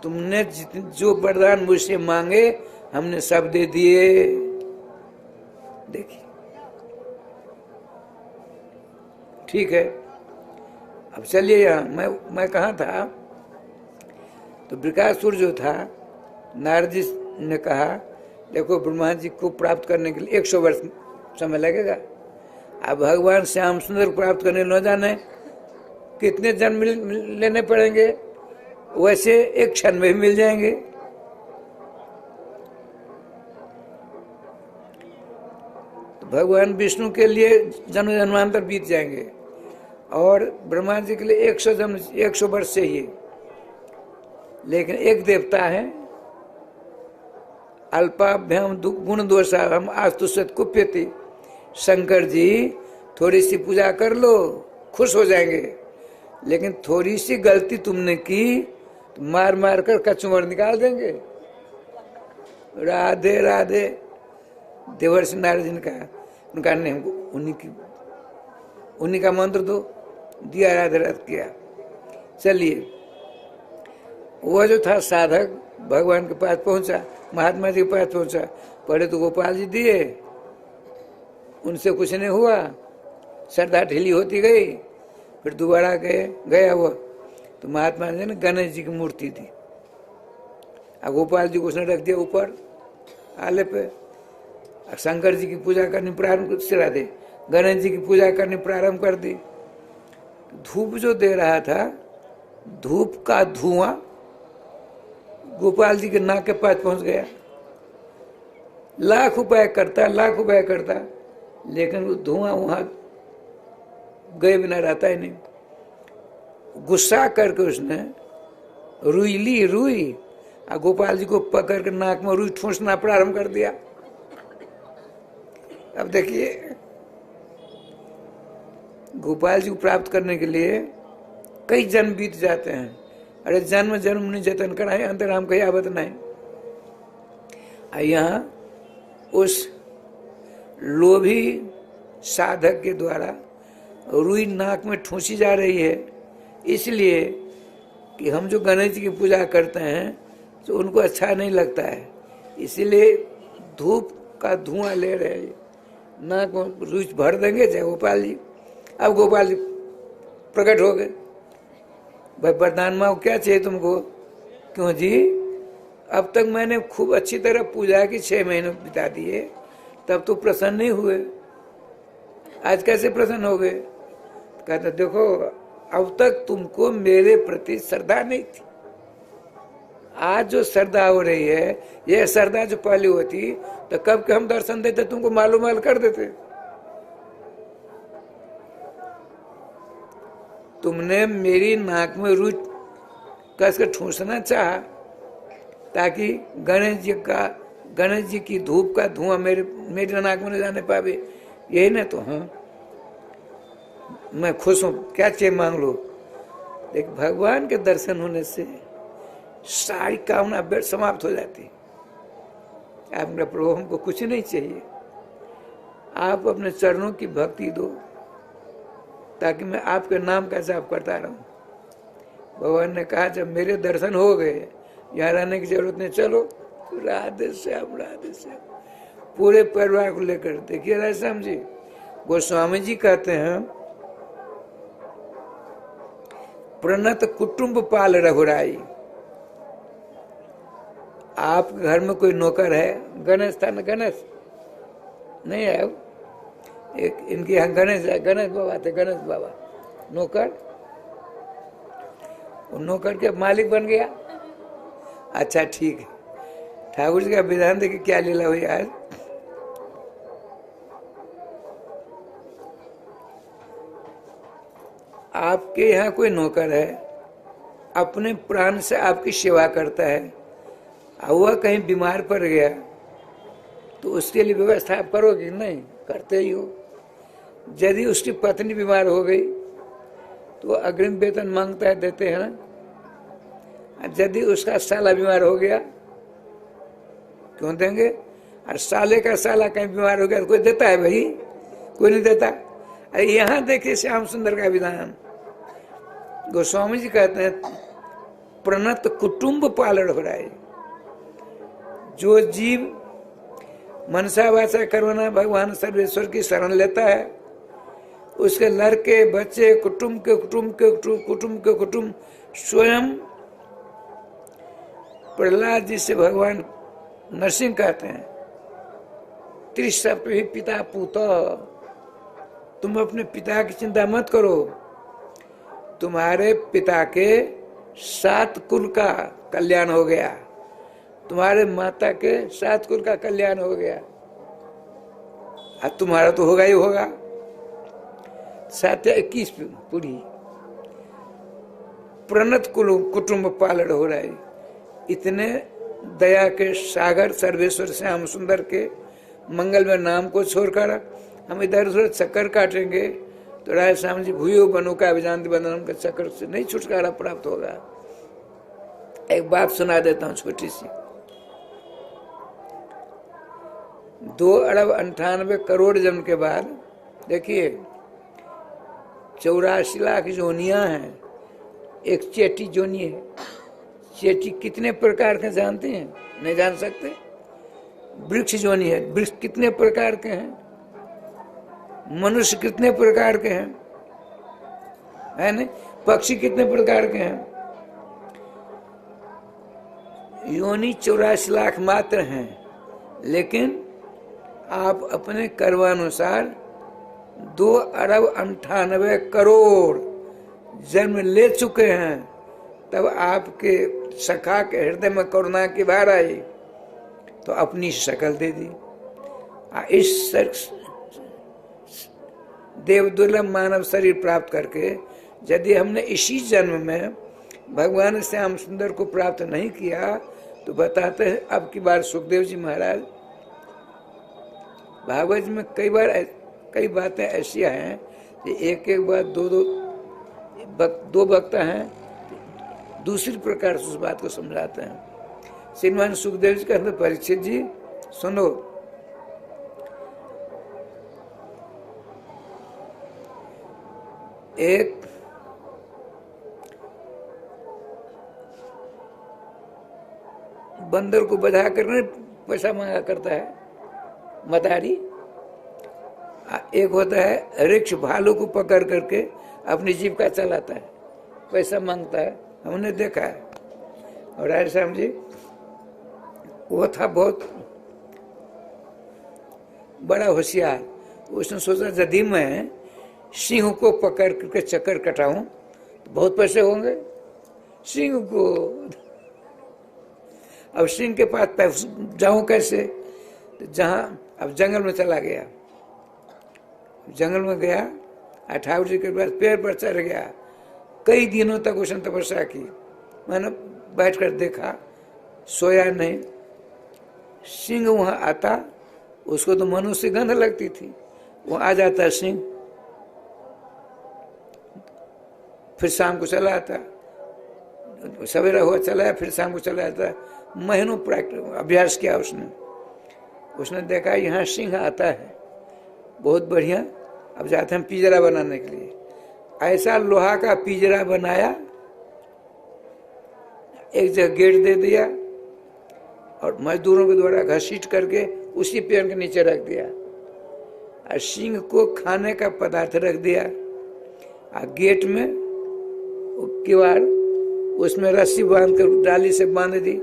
तुमने जो वरदान मुझसे मांगे हमने सब दे दिए। देखिए ठीक है, अब चलिए यहाँ मैं कहाँ था, तो वृकासुर जो था, नारद जी ने कहा देखो ब्रह्मा जी को प्राप्त करने के लिए 100 वर्ष समय लगेगा। अब भगवान श्याम सुंदर प्राप्त करने न जाने कितने जन्म लेने पड़ेंगे, वैसे एक क्षण में भी मिल जाएंगे। तो भगवान विष्णु के लिए जन्म जन्मांतर बीत जाएंगे और ब्रह्मा जी के लिए 100 वर्ष चाहिए। लेकिन एक देवता है, अल्पाभ्याम गुण दोषा हम आस्तुष्यत कुप्यति, शंकर जी थोड़ी सी पूजा कर लो खुश हो जाएंगे, लेकिन थोड़ी सी गलती तुमने की तो मार मार कर कचुमर निकाल देंगे। राधे राधे। देवर्षि नारद जी ने कहा, उनका नहीं, उन्हीं का मंत्र दो, दिया, राधे राधे किया। चलिए वह जो था साधक भगवान के पास पहुंचा, महात्मा जी के पास पहुंचा। पहले तो गोपाल जी दिए, उनसे कुछ नहीं हुआ, श्रद्धा ढीली होती गई। फिर दोबारा गया वो, तो महात्मा जी ने गणेश जी की मूर्ति दी, और गोपाल जी को उसने रख दिया ऊपर आले पे। शंकर जी की पूजा करनी प्रारंभ सिरा दे, गणेश जी की पूजा करनी प्रारंभ कर दी। धूप जो दे रहा था, धूप का धुआं गोपाल जी के नाक के पास पहुंच गया। लाख उपाय करता, लेकिन वो धुआं वहां गए बिना रहता ही नहीं। गुस्सा करके उसने रुई और गोपाल जी को पकड़ कर नाक में रुई ठूंसना प्रारंभ कर दिया। अब देखिए, गोपाल जी को प्राप्त करने के लिए कई जन्म बीत जाते हैं। अरे जन्म जन्म नहीं जतन कराए, अंतराम कही आवत नहीं। यहाँ उस लोभी साधक के द्वारा रुई नाक में ठूंसी जा रही है, इसलिए कि हम जो गणेश जी की पूजा करते हैं तो उनको अच्छा नहीं लगता है, इसीलिए धूप का धुआं ले रहे हैं, नाक में रुई भर देंगे जय गोपाल जी। अब गोपाल जी प्रकट हो गए। भाई वरदान माँ क्या चाहिए तुमको? क्यों जी, अब तक मैंने खूब अच्छी तरह पूजा की, 6 महीने बिता दिए, तब तो प्रसन्न नहीं हुए, आज कैसे प्रसन्न हो गए? कहते देखो, अब तक तुमको मेरे प्रति श्रद्धा नहीं थी, आज जो श्रद्धा हो रही है, यह श्रद्धा जो पहले होती तो कब के हम दर्शन देते, तुमको मालूम कर देते। तुमने मेरी नाक में रुई कस के ठूसना चाहा ताकि गणेश जी की धूप का धुआं मेरी नाक में न जाने पावे, यही ना? तो हाँ, मैं खुश हूं, क्या चाहिए मांग लो। देख, भगवान के दर्शन होने से सारी कामना समाप्त हो जाती। आपने प्रभु हमको कुछ नहीं चाहिए, आप अपने चरणों की भक्ति दो ताकि मैं आपके नाम का जाप करता रहूं। भगवान ने कहा जब मेरे दर्शन हो गए, यहाँ रहने की जरूरत नहीं, चलो राधे श्याम राधे श्याम, पूरे परिवार को लेकर। देखिए राधे श्याम जी, गोस्वामी जी कहते हैं प्रणत कुटुंब पाल रघुराई। आप घर में कोई नौकर है, गणेश था ना, गणेश नहीं है, एक इनके यहाँ गणेश बाबा थे, गणेश बाबा नौकर, वो नौकर के मालिक बन गया। अच्छा ठीक है, ठाकुर जी का विधान देखिए क्या लीला हुई आज। आपके यहाँ कोई नौकर है, अपने प्राण से आपकी सेवा करता है, और वह कहीं बीमार पड़ गया तो उसके लिए व्यवस्था आप करोगे? नहीं, करते ही हो। यदि उसकी पत्नी बीमार हो गई तो अग्रिम वेतन मांगता है, देते हैं ना। यदि उसका साला बीमार हो गया, क्यों देंगे? और साले का साला कहीं बीमार हो गया तो कोई देता है? भाई कोई नहीं देता। अरे यहाँ देखिए श्याम सुंदर का विधान, गोस्वामी जी कहते हैं प्रणत कुटुंब पालन हो रहा है। जो जीव मनसा वाचा कर्मणा भगवान सर्वेश्वर की शरण लेता है, उसके लड़के बच्चे कुटुंब के कुटुंब के कुटुंब के कुटुंब स्वयं प्रहलाद जी से भगवान नरसिंह कहते हैं त्रिसप्तमी पिता पूत, तुम अपने पिता की चिंता मत करो, तुम्हारे पिता के 7 कुल का कल्याण हो गया, तुम्हारे माता के 7 कुल का कल्याण हो गया, अब तुम्हारा तो होगा ही होगा। 7 या 21 पूरी प्रणत कुटुंब पालन हो रहा है। इतने दया के सागर सर्वेश्वर श्याम सुंदर के मंगल में नाम को छोड़कर हम इधर उधर चक्कर काटेंगे तो राय श्याम जी भूयो बनो का अभिजान बंधन के चक्कर से नहीं छुटकारा प्राप्त होगा। एक बात सुना देता हूँ छोटी सी। 2 अरब 98 करोड़ जन्म के बाद देखिए 84 लाख जोनियां हैं, एक चेटी जोनी है। चेटी कितने प्रकार के जानते हैं? नहीं जान सकते। वृक्ष जोनी है, वृक्ष कितने प्रकार के हैं? मनुष्य कितने प्रकार के हैं? है नहीं? पक्षी कितने प्रकार के हैं? योनि 84 लाख मात्र हैं, लेकिन आप अपने कर्मानुसार 2 अरब 98 करोड़ जन्म ले चुके हैं, तब आपके सखा के हृदय में करुणा की बार आई तो अपनी शक्ल दे दी। इस देव दुर्लभ मानव शरीर प्राप्त करके यदि हमने इसी जन्म में भगवान श्याम सुंदर को प्राप्त नहीं किया तो बताते हैं अब की बार सुखदेव जी महाराज भागवत में कई बातें ऐसी हैं कि एक एक बात दो वक्ता हैं दूसरी प्रकार से उस बात को समझाते हैं। श्रीमान सुखदेव जी कहते परीक्षित जी सुनो, एक बंदर को बजा कर पैसा मांगा करता है मदारी, एक होता है रिक्श भालू को पकड़ करके अपनी जीविका चलाता है, पैसा मांगता है, हमने देखा है। और राय श्याम जी वो था बहुत बड़ा होशियार, उसने सोचा यदि मैं सिंह को पकड़ करके चक्कर कटाऊं तो बहुत पैसे होंगे। सिंह को अब सिंह के पास जाऊं कैसे, तो जहां अब जंगल में चला गया, जंगल में गया, ठाकुर जी के पास पेड़ पर चढ़ गया, कई दिनों तक उसने तपस्या की, मैंने बैठकर देखा, सोया नहीं। सिंह वहां आता, उसको तो मनुष्य गंध लगती थी, वो आ जाता सिंह, फिर शाम को चला आता, सवेरा हुआ चला, फिर शाम को चला आता। महीनों अभ्यास किया उसने देखा यहाँ सिंह आता है, बहुत बढ़िया, अब जाते हैं पिंजरा बनाने के लिए। ऐसा लोहा का पिंजरा बनाया, एक जगह गेट दे दिया और मजदूरों के द्वारा घसीट करके उसी पेड़ के नीचे रख दिया, और सिंह को खाने का पदार्थ रख दिया, और गेट में किवाड़, उसमें रस्सी बांध कर डाली से बांध दी।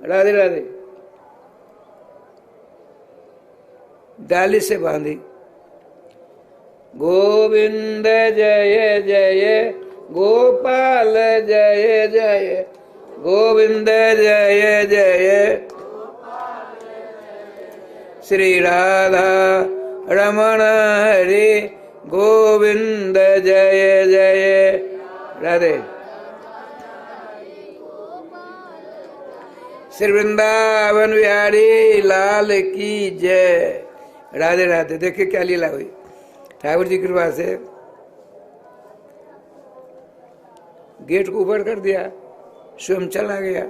राधे राधे, डाली से बांधी। गोविंद जय जय गोपाल जय जय, गोविंद जय जय श्री राधा रमण हरि, गोविंद जय जय राधे। श्री वृंदावन बिहारी लाल की जय, राधे राधे। देखिए क्या लीला हुई ठाकुर जी की कृपा से, गेट को ऊपर कर दिया, स्वयं चला गया।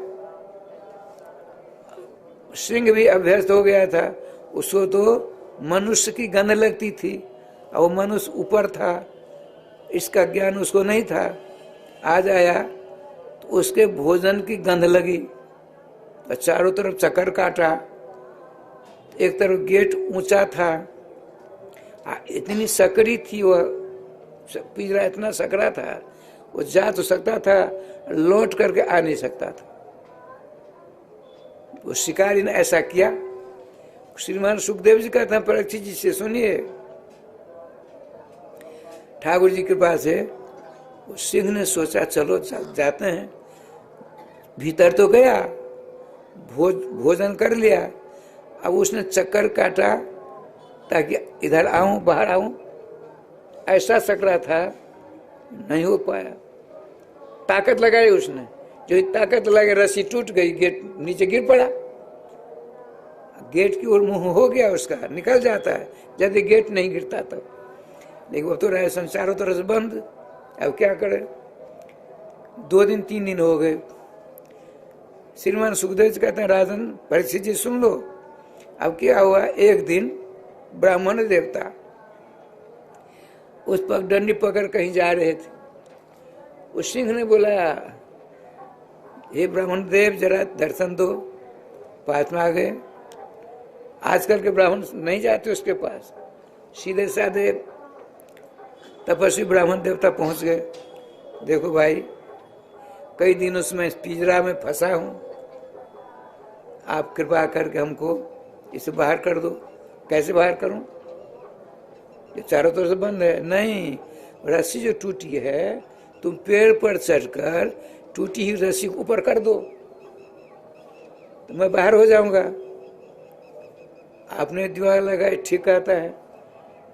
सिंह भी अभ्यस्त हो गया था, उसको तो मनुष्य की गंध लगती थी, और वो मनुष्य ऊपर था, इसका ज्ञान उसको नहीं था। आज आया तो उसके भोजन की गंध लगी, और चारों तरफ चक्कर काटा। एक तरफ गेट ऊंचा था, इतनी सकरी थी, वह पिंजरा इतना सकरा था, वो जा तो सकता था, लौट करके आ नहीं सकता था। वो शिकारी ने ऐसा किया। श्रीमान सुखदेव जी कहते हैं परीक्षित जी से, सुनिए, ठाकुर जी के पास है, सिंह ने सोचा चलो जाते हैं, भीतर तो गया, भोजन कर लिया, अब उसने चक्कर काटा ताकि इधर आऊं बाहर आऊं, ऐसा सकरा था, नहीं हो पाया। ताकत लगाई उसने, जो ताकत लगे रस्सी टूट गई, गेट नीचे गिर पड़ा। गेट की ओर मुंह हो गया उसका, निकल जाता है यदि गेट नहीं गिरता तब, लेकिन वो तो रहे संसारों तरह से बंद। अब क्या करे, 2 दिन 3 दिन हो गए। श्रीमान सुखदेव जी कहते हैं राजन परीक्षित जी सुन लो, अब क्या हुआ, एक दिन ब्राह्मण देवता उस पर डंडी पकड़ कहीं जा रहे थे। उस सिंह ने बोला, हे ब्राह्मण देव जरा दर्शन दो। पास में आ गए। आजकल के ब्राह्मण नहीं जाते उसके पास, सीधे साधे तपस्वी ब्राह्मण देवता पहुंच गए। देखो भाई, कई दिनों से मैं इस पिंजरा में फंसा हूं, आप कृपा करके हमको इसे बाहर कर दो। कैसे बाहर करूं, ये चारों तरफ से बंद है। नहीं, रस्सी जो टूटी है, तुम पेड़ पर चढ़कर टूटी हुई रस्सी को ऊपर कर दो तो मैं बाहर हो जाऊंगा। आपने दिमाग लगाए, ठीक आता है,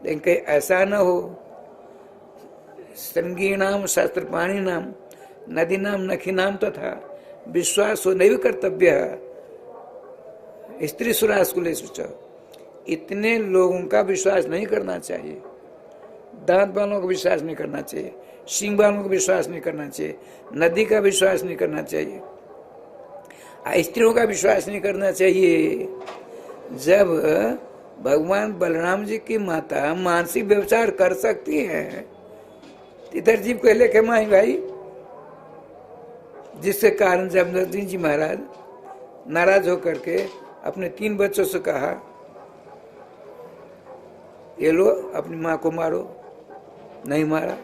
लेकिन कहीं ऐसा ना हो, संगीनाम शास्त्र पाणी नाम नदी नाम नखी नाम तथा विश्वास हो नहीं कर्तव्य स्त्री सुरास को ले सोचा। इतने लोगों का विश्वास नहीं करना चाहिए, दांत वालों का विश्वास नहीं करना चाहिए, सिंह वालों का विश्वास नहीं करना चाहिए, नदी का विश्वास नहीं करना चाहिए, स्त्रियों का विश्वास नहीं करना चाहिए। जब भगवान बलराम जी की माता मानसिक व्यभिचार कर सकती हैं, इधर जीव को लेके माई भाई, जिसके कारण जब नरसिंह जी महाराज नाराज होकर के अपने 3 बच्चों से कहा, ये लो अपनी माँ को मारो, नहीं मारा,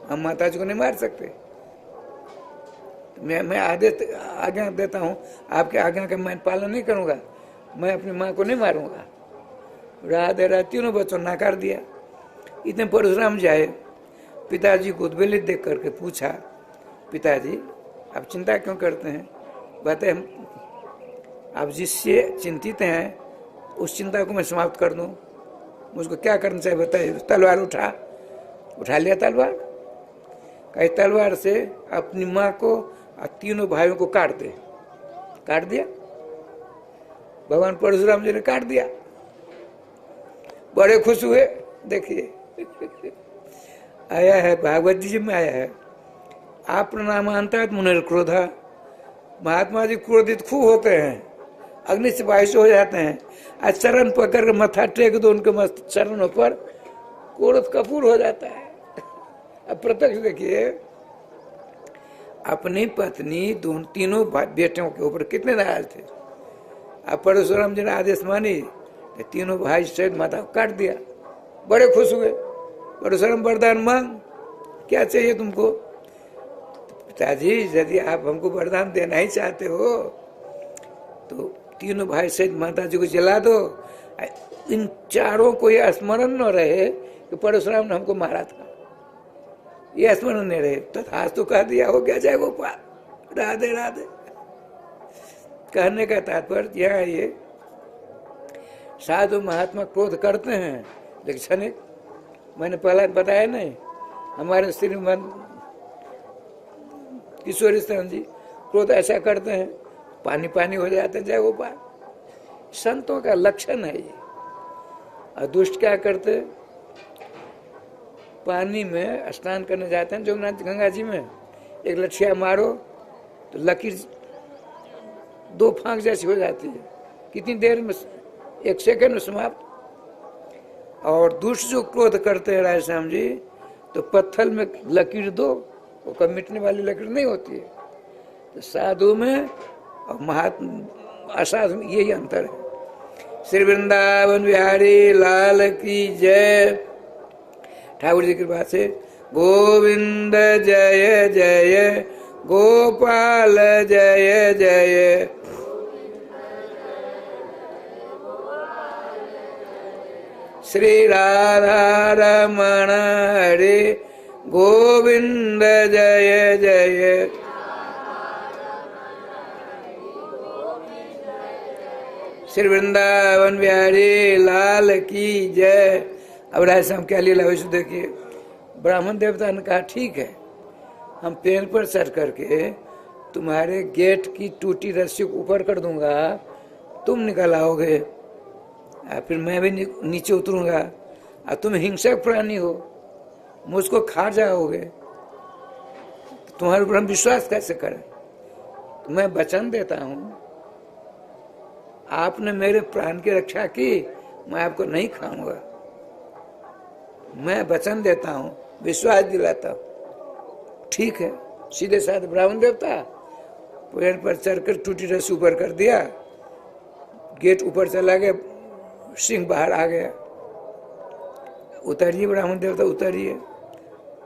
हम माता जी को नहीं मार सकते, मैं आज्ञा देता हूँ, आपके आज्ञा का मैं पालन नहीं करूँगा, मैं अपनी माँ को नहीं मारूंगा। राधे रात तीनों बच्चों ने नकार दिया। इतने परशुराम जी आए, पिताजी को उद्वेलित देख करके पूछा, पिताजी आप चिंता क्यों करते हैं? बताए आप जिससे चिंतित हैं उस चिंता को मैं समाप्त कर दूं, मुझको क्या करना चाहिए बताइए। तलवार उठा लिया तलवार, कहीं तलवार से अपनी माँ को और तीनों भाइयों को काट दिया। भगवान परशुराम जी ने काट दिया, बड़े खुश हुए। देखिए आया है भागवत जी में आया है, आप प्रणामांता मुनिर क्रोधा, महात्मा जी क्रोधित खूब होते हैं, अग्नि से बारिश हो जाते हैं, आज चरण पकड़ कर मत्था टेक दो उनके मस्त चरणों पर, क्रोध कपूर हो जाता है। अब प्रत्यक्ष देखिए, अपनी पत्नी तीनों बेटियों के ऊपर कितने नाराज थे। अब परशुराम जी ने आदेश मानी, तीनों भाई सहित माता को काट दिया, बड़े खुश हुए। परशुराम वरदान मांग, क्या चाहिए तुमको? पिताजी यदि आप हमको वरदान देना ही चाहते हो तो तीनों भाई सहित माता जी को जला दो, इन चारों को यह स्मरण न रहे कि परशुराम ने हमको मारा था, ये स्मरण नहीं रहे। तथास्तु तो कह दिया, हो गया जय गोपाल, राधे राधे। कहने का तात्पर्य यह है, ये साधु महात्मा क्रोध करते हैं, लेकिन क्षणिक, मैंने पहले बताया नहीं, हमारे श्रीमंत किशोरी जी क्रोध ऐसा करते हैं, पानी पानी हो जाते हैं, जय गोपाल। संतों का लक्षण है ये। और दुष्ट क्या करते, पानी में स्नान करने जाते हैं जमुना गंगा जी में, एक लठिया मारो तो लकीर 2 फांक जैसी हो जाती है, कितनी देर में, 1 सेकंड में समाप्त। और दुष्ट जो क्रोध करते हैं राय श्याम जी, तो पत्थर में लकीर दो, वो कभी मिटने वाली लकीर नहीं होती है। तो साधु में और महात्मा असाधु में यही अंतर है। श्री वृंदावन बिहारी लाल की जय। ठाकुर जी की कृपा से गोविंद जय जय, गोपाल जय जय, श्री राधा रमण हरे गोविंद जय जय। श्री वृंदावन बिहारी लाल की जय। अब राय साहब क्या लीला हुई देखिए। ब्राह्मण देवता ने कहा, ठीक है, हम पेड़ पर चढ़ करके तुम्हारे गेट की टूटी रस्सी को ऊपर कर दूंगा, तुम निकल आओगे, फिर मैं भी नीचे उतरूंगा, और तुम हिंसक प्राणी हो, मुझको खा जाओगे, तुम्हारे ऊपर हम विश्वास कैसे करें? तो मैं वचन देता हूं, आपने मेरे प्राण की रक्षा की, मैं आपको नहीं खाऊंगा। मैं वचन देता हूं, विश्वास दिलाता हूं। ठीक है, सीधे साधे ब्राह्मण देवता पेड़ पर चढ़कर टूटी रस्सी ऊपर कर दिया, गेट ऊपर चला गया, सिंह बाहर आ गया। उतरिए ब्राह्मण देवता, उतरिए।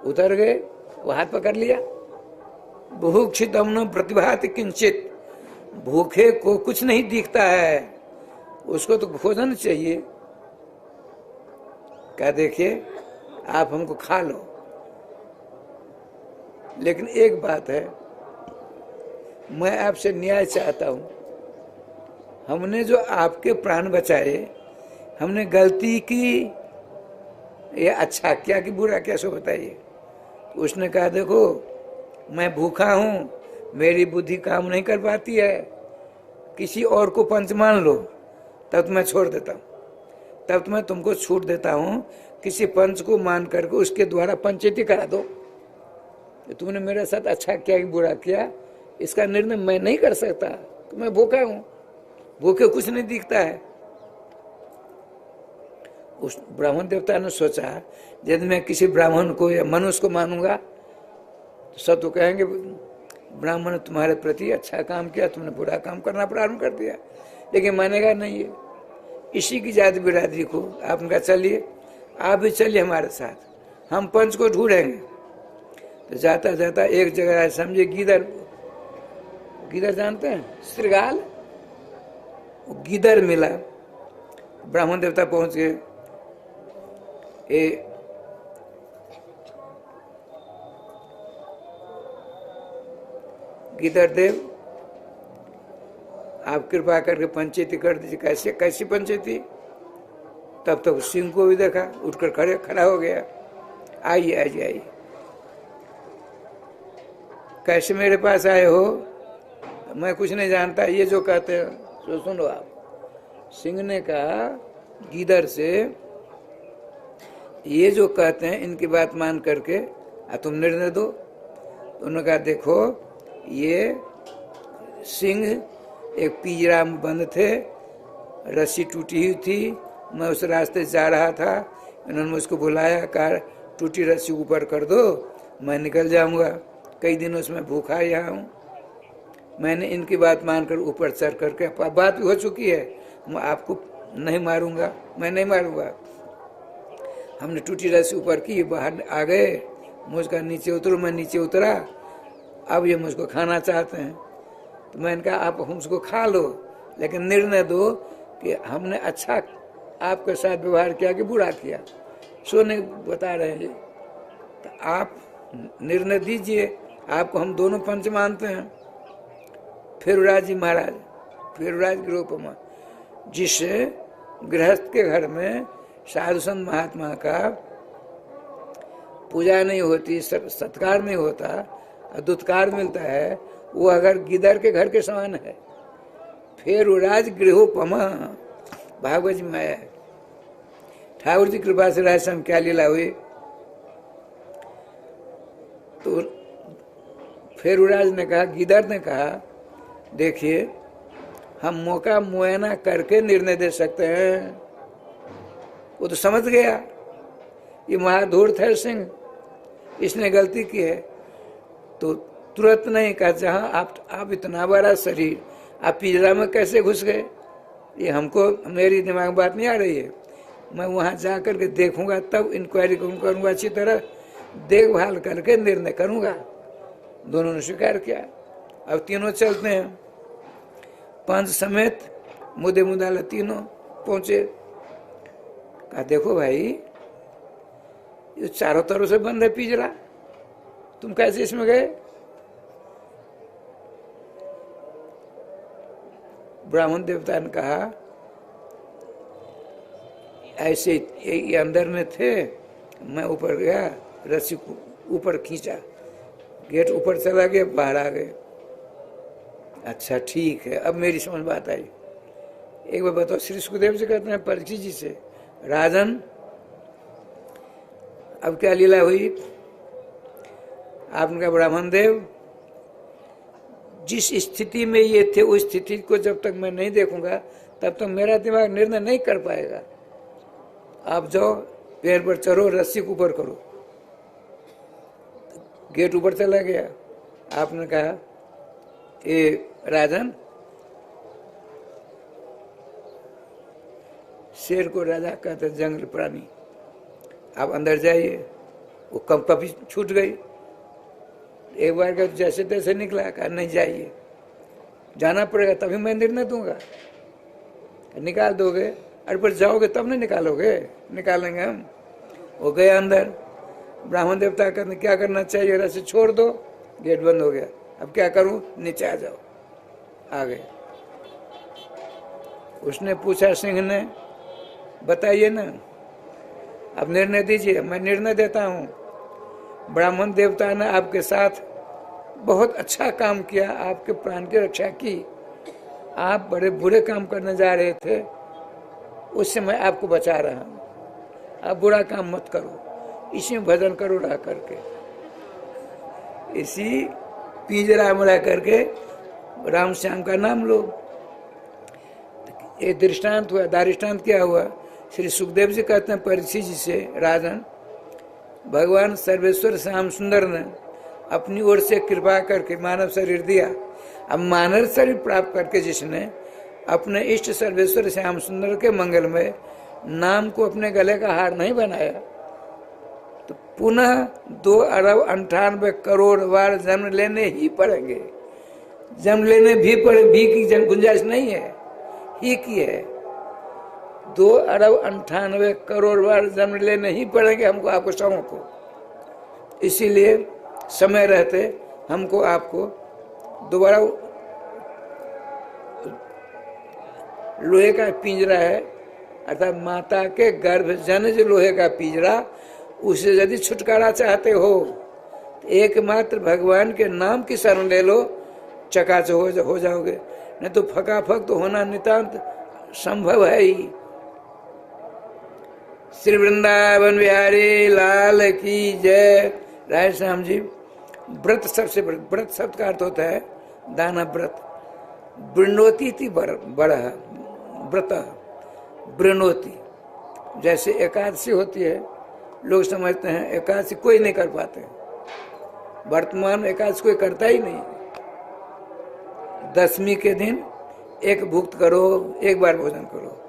उतर गए, वो हाथ पकड़ लिया। बुभुक्षितम प्रतिभाति किंचित, भूखे को कुछ नहीं दिखता है, उसको तो भोजन चाहिए। क्या देखिए, आप हमको खा लो, लेकिन एक बात है, मैं आपसे न्याय चाहता हूं। हमने जो आपके प्राण बचाए, हमने गलती की या अच्छा किया कि बुरा किया, सो बताइए। उसने कहा, देखो मैं भूखा हूं, मेरी बुद्धि काम नहीं कर पाती है, किसी और को पंच मान लो, तब मैं छोड़ देता हूं। तब तो मैं तुमको छूट देता हूं, किसी पंच को मान करके उसके द्वारा पंचायती करा दो। तुमने मेरे साथ अच्छा किया कि बुरा किया, इसका निर्णय मैं नहीं कर सकता, तो मैं भूखा हूं, भूखे कुछ नहीं दिखता है। उस ब्राह्मण देवता ने सोचा, यदि मैं किसी ब्राह्मण को या मनुष्य को मानूंगा तो सब तो कहेंगे ब्राह्मण ने तुम्हारे प्रति अच्छा काम किया, तुमने बुरा काम करना प्रारंभ कर दिया। लेकिन मानेगा नहीं है, इसी की जाति बिरादरी को आपने कहा चलिए आप भी चलिए हमारे साथ, हम पंच को ढूंढेंगे। तो जाता जाता एक जगह आए, समझे गीदर, गीदर जानते हैं, श्रृगाल, गीदर मिला। ब्राह्मण देवता पहुंच गए, गीदर देव आप कृपा करके पंचायती कर दीजिए। कैसे, कैसी पंचायती? तब तक सिंह को भी देखा, उठकर खड़ा हो गया, आइए आइए आइए। कैसे मेरे पास आए हो? मैं कुछ नहीं जानता, ये जो कहते हैं तो सुनो आप। सिंह ने कहा गीदर से, ये जो कहते हैं इनकी बात मान करके तुम निर्णय दो। उन्होंने कहा देखो, ये सिंह एक पिंजरा में बंद थे, रस्सी टूटी हुई थी, मैं उस रास्ते जा रहा था, इन्होंने मुझको बुलाया, कहा टूटी रस्सी ऊपर कर दो, मैं निकल जाऊंगा, कई दिनों से मैं भूखा यहाँ हूँ। मैंने इनकी बात मानकर ऊपर चढ़ करके, बात हो चुकी है, मैं आपको नहीं मारूंगा, मैं नहीं मारूंगा। हमने टूटी रस्सी ऊपर की, बाहर आ गए, मुझका नीचे उतरो, मैं नीचे उतरा, अब ये मुझको खाना चाहते हैं। तो मैंने कहा आप हमको खा लो, लेकिन निर्णय दो कि हमने अच्छा आपके साथ व्यवहार किया कि बुरा किया। सोने बता रहे हैं, तो आप निर्णय दीजिए, आपको हम दोनों पंच मानते हैं। फेरुराज जी महाराज, फेरुराज गृहोपमा, जिस गृहस्थ के घर में साधु संत महात्मा का पूजा नहीं होती, सत्कार नहीं होता, दुत्कार मिलता है, वो अगर गिदर के घर के समान है। फेरुराज गृहोपमा, भागवत जी में आया है। ठाकुर जी कृपा से रहस्य क्या लीला हुई, तो फेरुराज ने कहा, गिदर ने कहा देखिए हम मौका मुआयना करके निर्णय दे सकते हैं। वो तो समझ गया ये महाधूर्त है सिंह, इसने गलती की है, तो तुरंत नहीं कहा जहाँ आप इतना बड़ा शरीर, आप पिंजरा में कैसे घुस गए, ये हमको, मेरी दिमाग में बात नहीं आ रही है। मैं वहाँ जा करके देखूंगा, तब इंक्वायरी करूँगा, अच्छी तरह देखभाल करके निर्णय करूँगा। दोनों ने स्वीकार किया। अब तीनों चलते हैं, पंच समेत मुद्दे मुदाला तीनों पहुंचे। कहा देखो भाई, ये चारों तरफ से बंद है पिंजरा, तुम कैसे इसमें गए? ब्राह्मण देवता ने कहा ऐसे ये अंदर में थे, मैं ऊपर गया, रस्सी को ऊपर खींचा, गेट ऊपर चला गया, बाहर आ गए। अच्छा ठीक है, अब मेरी समझ बात आई। एक बार बताओ, श्री सुखदेव जी कहते हैं परीक्षित जी से, राजन अब क्या लीला हुई? आपने कहा ब्राह्मण देव, जिस स्थिति में ये थे उस स्थिति को जब तक मैं नहीं देखूंगा तब तक मेरा दिमाग निर्णय नहीं कर पाएगा। आप जाओ, पैर पर चढ़ो, रस्सी को ऊपर करो। गेट ऊपर चला गया। आपने कहा ए राजन, शेर को राजा कहते जंगल प्राणी, आप अंदर जाइए। वो कभी छूट गई, एक बार का जैसे तैसे निकला, कहा नहीं जाइए, जाना पड़ेगा तभी मैं निर्णय दूंगा। निकाल दोगे? अरे पर जाओगे तब नहीं निकालोगे? निकालेंगे हम। वो गए अंदर। ब्राह्मण देवता कहते क्या करना चाहिए? रस्सी छोड़ दो, गेट बंद हो गया। अब क्या करूं? नीचे आ जाओ। आ गए। उसने पूछा सिंह ने, बताइए ना, अब निर्णय दीजिए। मैं निर्णय देता हूं, ब्राह्मण देवता ने आपके साथ बहुत अच्छा काम किया, आपके प्राण की रक्षा की। आप बड़े बुरे काम करने जा रहे थे, उससे मैं आपको बचा रहा हूँ, आप बुरा काम मत करो, इसी में भजन करो रह करके, इसी पिंजरा में रह करके राम श्याम का नाम लो। ये दृष्टांत हुआ। दारिष्टांत क्या हुआ? श्री सुखदेव जी कहते हैं परीक्षित जी से, राजन, भगवान सर्वेश्वर श्याम सुंदर ने अपनी ओर से कृपा करके मानव शरीर दिया। अब मानव शरीर प्राप्त करके जिसने अपने इष्ट सर्वेश्वर श्याम सुंदर के मंगलमय नाम को अपने गले का हार नहीं बनाया, तो पुनः 2 अरब 98 करोड़ बार जन्म लेने ही पड़ेंगे। जन्म लेने भी की गुंजाइश नहीं है, ही की है। 2 अरब 98 करोड़ बार जन्म लेने ही पड़ेंगे हमको, आपको सबों को। इसीलिए समय रहते हमको आपको दोबारा लोहे का पिंजरा है, अर्थात माता के गर्भ जनित लोहे का पिंजरा, उसे यदि छुटकारा चाहते हो तो एकमात्र भगवान के नाम की शरण ले लो, चकाचौंध हो जाओगे। नहीं तो फकाफक तो होना नितांत संभव है ही। श्री वृंदावन बिहारी लाल की जय। राय श्याम जी, व्रत सबसे व्रत शब्द का अर्थ होता है दाना व्रत। वृणोती थी बड़ा व्रत, वृणोती, जैसे एकादशी होती है, लोग समझते हैं एकादशी कोई नहीं कर पाते। वर्तमान में एकादशी कोई करता ही नहीं। 10वीं के दिन एक भुक्त करो, एक बार भोजन करो।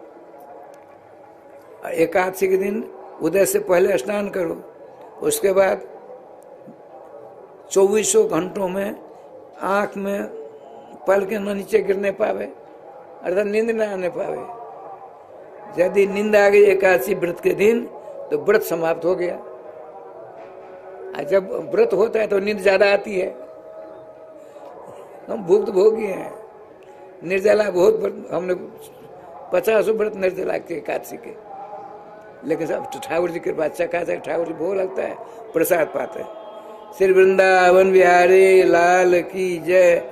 एकादशी के दिन उदय से पहले स्नान करो, उसके बाद 24 घंटों में आँख में पल के न नीचे गिरने पावे, अर्थात नींद न आने पावे। यदि नींद आ गई एकादशी व्रत के दिन तो व्रत समाप्त हो गया। और जब व्रत होता है तो नींद ज्यादा आती है। हम भुक्त भोगी हैं, निर्जला बहुत, हमने 50 व्रत निर्जला के एकादशी के, लेकिन सब ठाकुर जी के पास चकाचक ठाकुर जी भोग लगता है, प्रसाद पाते हैं। श्री वृंदावन बिहारी लाल की जय।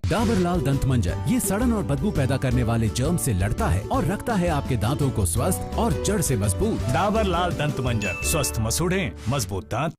डाबर लाल दंत मंजन ये सड़न और बदबू पैदा करने वाले जर्म से लड़ता है और रखता है आपके दांतों को स्वस्थ और जड़ से मजबूत। डाबर लाल दंत मंजन, स्वस्थ मसूड़े, मजबूत दांत।